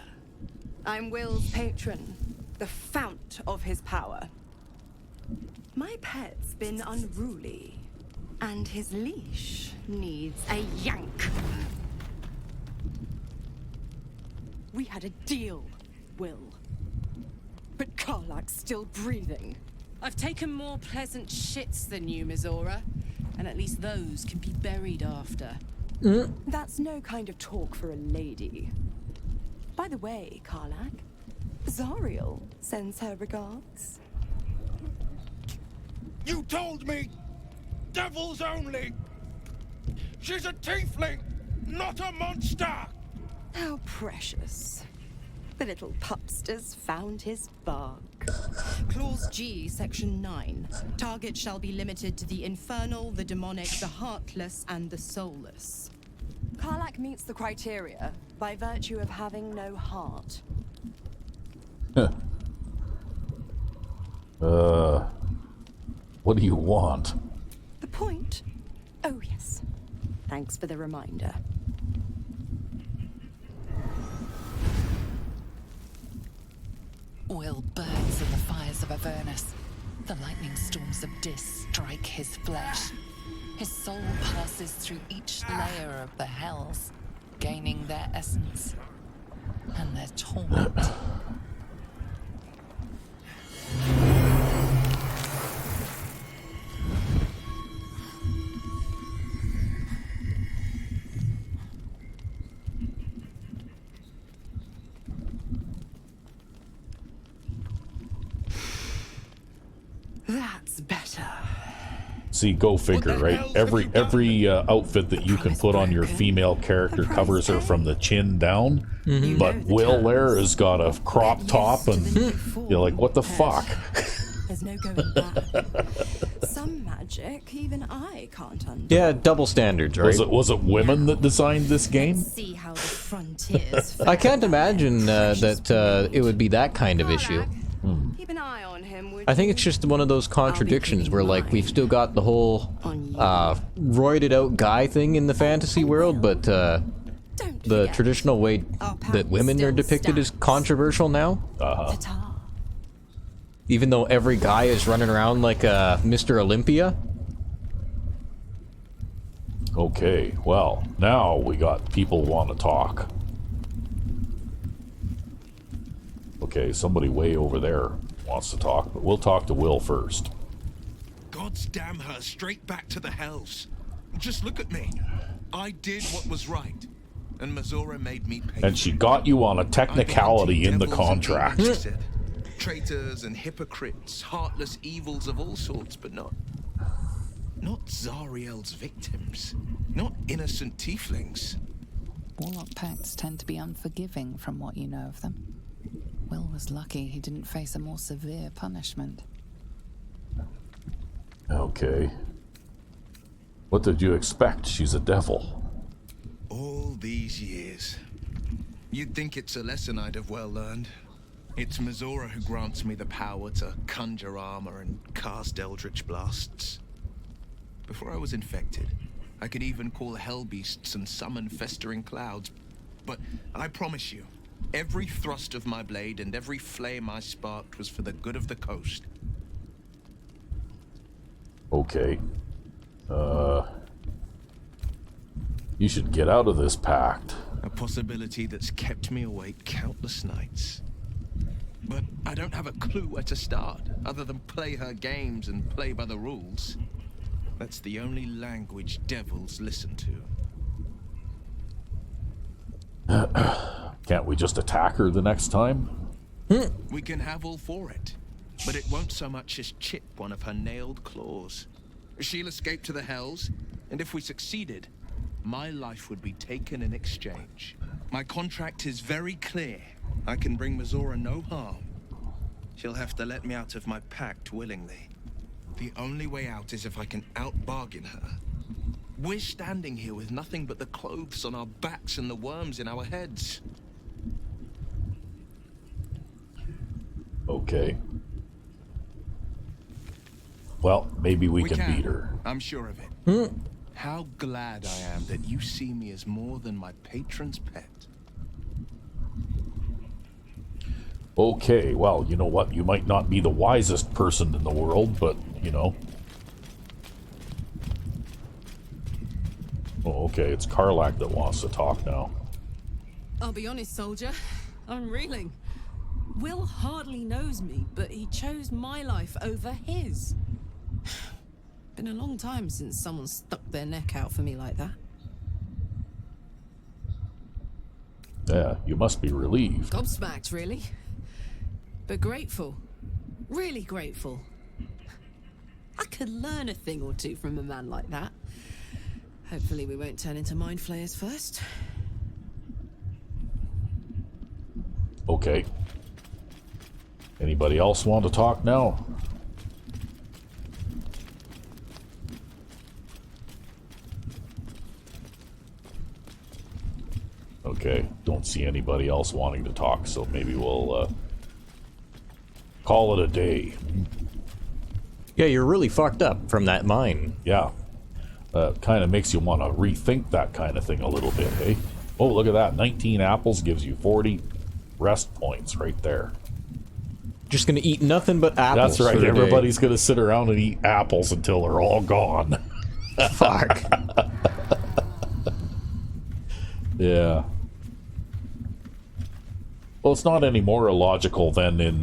I'm Will's patron, the fount of his power. My pet's been unruly, and his leash needs a yank. We had a deal, Will. But Karlak's still breathing. I've taken more pleasant shits than you, Mizora. And at least those can be buried after. That's no kind of talk for a lady. By the way, Karlak, Zariel sends her regards. You told me! Devils only! She's a tiefling, not a monster! How precious. The little pupster's found his bark. Clause G, Section 9. Target shall be limited to the infernal, the demonic, the heartless, and the soulless. Karlak meets the criteria by virtue of having no heart. What do you want? The point? Oh, yes. Thanks for the reminder. Will burns in the fires of Avernus. The lightning storms of Dis strike his flesh. His soul passes through each layer of the hells, gaining their essence and their torment. That's better. See, go figure, right? Every outfit that you can put on your female character covers her from the chin down, but Will there has got a crop top, and you're like, what the fuck? There's no going back. Some magic even I can't undo. Yeah, double standards, right? Was it women that designed this game? See how the frontiers. I can't imagine that it would be that kind of issue. Keep an eye on him, would I think it's just one of those contradictions where, like, we've still got the whole roided out guy thing in the fantasy world, but the traditional way that women are depicted is controversial now. Even though every guy is running around like Mr. Olympia. Okay, well, now we got people want to talk. Okay, somebody way over there wants to talk, but we'll talk to Will first. God's damn her, straight back to the hells. Just look at me. I did what was right, and Mizora made me pay. And she got you on a technicality in the contract. Traitors and hypocrites, heartless evils of all sorts, but not Zariel's victims. Not innocent tieflings. Warlock pacts tend to be unforgiving from what you know of them. Will was lucky he didn't face a more severe punishment. Okay. What did you expect? She's a devil. All these years. You'd think it's a lesson I'd have well learned. It's Mizora who grants me the power to conjure armor and cast eldritch blasts. Before I was infected, I could even call hell beasts and summon festering clouds. But I promise you, every thrust of my blade and every flame I sparked was for the good of the coast. Okay. You should get out of this pact. A possibility that's kept me awake countless nights. But I don't have a clue where to start, other than play her games and play by the rules. That's the only language devils listen to. Can't we just attack her the next time? We can have all for it, but it won't so much as chip one of her nailed claws. She'll escape to the hells, and if we succeeded, my life would be taken in exchange. My contract is very clear. I can bring Mizora no harm. She'll have to let me out of my pact willingly. The only way out is if I can out-bargain her. We're standing here with nothing but the clothes on our backs and the worms in our heads. Okay. Well, maybe we can beat her. I'm sure of it. How glad I am that you see me as more than my patron's pet. Okay, well, you know what? You might not be the wisest person in the world, but, you know. Oh, okay, it's Karlak that wants to talk now. I'll be honest, soldier. I'm reeling. Will hardly knows me, but he chose my life over his. Been a long time since someone stuck their neck out for me like that. Yeah, you must be relieved. Gobsmacked, really. But grateful. Really grateful. I could learn a thing or two from a man like that. Hopefully we won't turn into mind flayers first. Okay. Anybody else want to talk now? Okay, don't see anybody else wanting to talk, so maybe we'll call it a day. Yeah, you're really fucked up from that mine. Yeah. Kind of makes you want to rethink that kind of thing a little bit, hey? Oh, look at that. 19 apples gives you 40 rest points right there. Just gonna eat nothing but apples. That's right. Everybody's gonna sit around and eat apples until they're all gone. Fuck. Yeah. Well, it's not any more illogical than in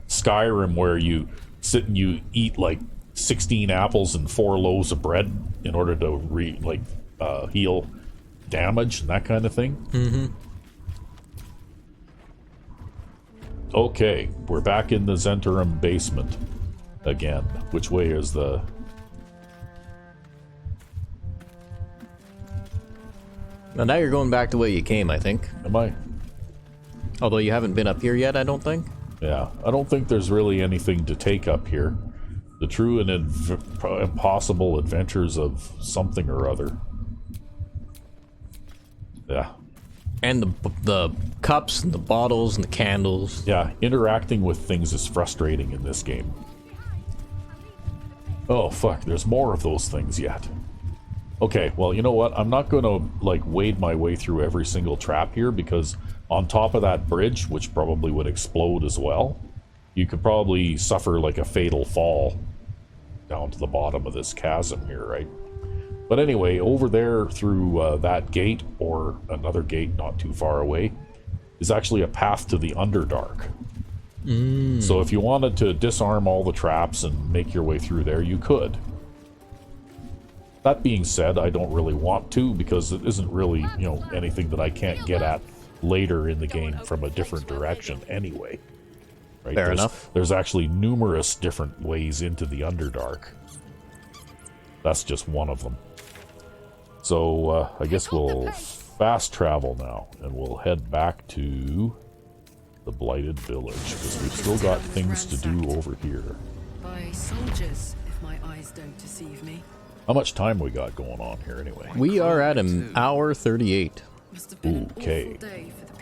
Skyrim, where you sit and you eat like 16 apples and 4 loaves of bread in order to heal damage and that kind of thing. Mm-hmm. Okay, we're back in the Zhentarim basement again. Which way is the... Now you're going back the way you came, I think. Am I? Although you haven't been up here yet, I don't think. Yeah, I don't think there's really anything to take up here. The true and impossible adventures of something or other. Yeah. And the cups and the bottles and the candles. Yeah, interacting with things is frustrating in this game. Oh, fuck, there's more of those things yet. Okay, well, you know what? I'm not going to, like, wade my way through every single trap here, because on top of that bridge, which probably would explode as well, you could probably suffer, like, a fatal fall down to the bottom of this chasm here, right? But anyway, over there through that gate, or another gate not too far away, is actually a path to the Underdark. So if you wanted to disarm all the traps and make your way through there, you could. That being said, I don't really want to, because it isn't really, you know, anything that I can't get at later in the game from a different direction anyway. Right? Fair enough. There's actually numerous different ways into the Underdark. That's just one of them. So, I guess we'll fast travel now, and we'll head back to the Blighted Village, because we've still got things to do over here. By soldiers, if my eyes don't deceive me. How much time we got going on here, anyway? We are at an hour 38. Okay.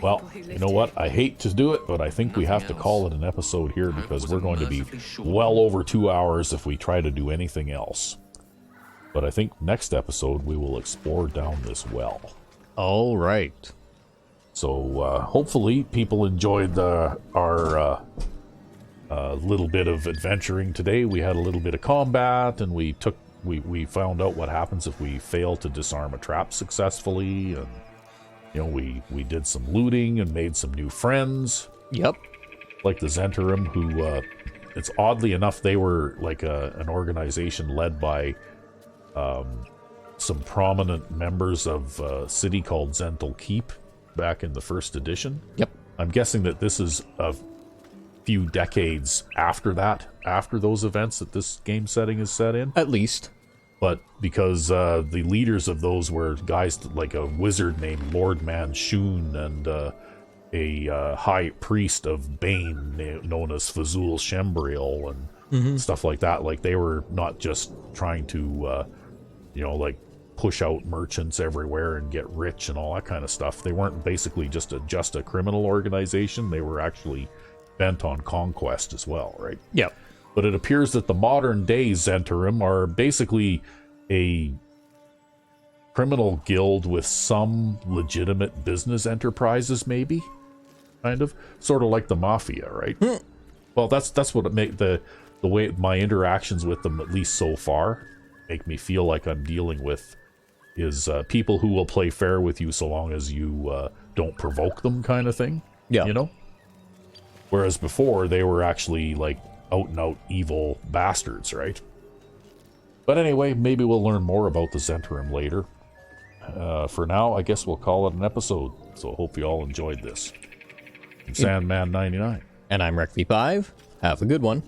Well, you know what? I hate to do it, but I think we have to call it an episode here, because we're going to be well over 2 hours if we try to do anything else. But I think next episode we will explore down this well. All right. So hopefully people enjoyed our little bit of adventuring today. We had a little bit of combat, and we found out what happens if we fail to disarm a trap successfully, and you know, we did some looting and made some new friends. Yep. Like the Zhentarim, who it's oddly enough they were like an organization led by some prominent members of a city called Zental Keep back in the first edition. Yep. I'm guessing that this is a few decades after that, after those events that this game setting is set in. At least. But because the leaders of those were guys like a wizard named Lord Manshun and a high priest of Bane known as Fazul Shembriel and stuff like that. Like, they were not just trying to, you know, like push out merchants everywhere and get rich and all that kind of stuff. They weren't basically just a criminal organization. They were actually bent on conquest as well, right? Yep. But it appears that the modern day Zhentarim are basically a criminal guild with some legitimate business enterprises, maybe. kind of, sort of like the mafia, right? Well, that's what it make the way my interactions with them, at least so far, make me feel like I'm dealing with is people who will play fair with you so long as you don't provoke them, kind of thing. Yeah, you know. Whereas before they were actually like out and out evil bastards, right? But anyway, maybe we'll learn more about the Zhentarim later. For now, I guess we'll call it an episode. So hope you all enjoyed this. I'm Sandman99. And I'm Rec V5. Have a good one.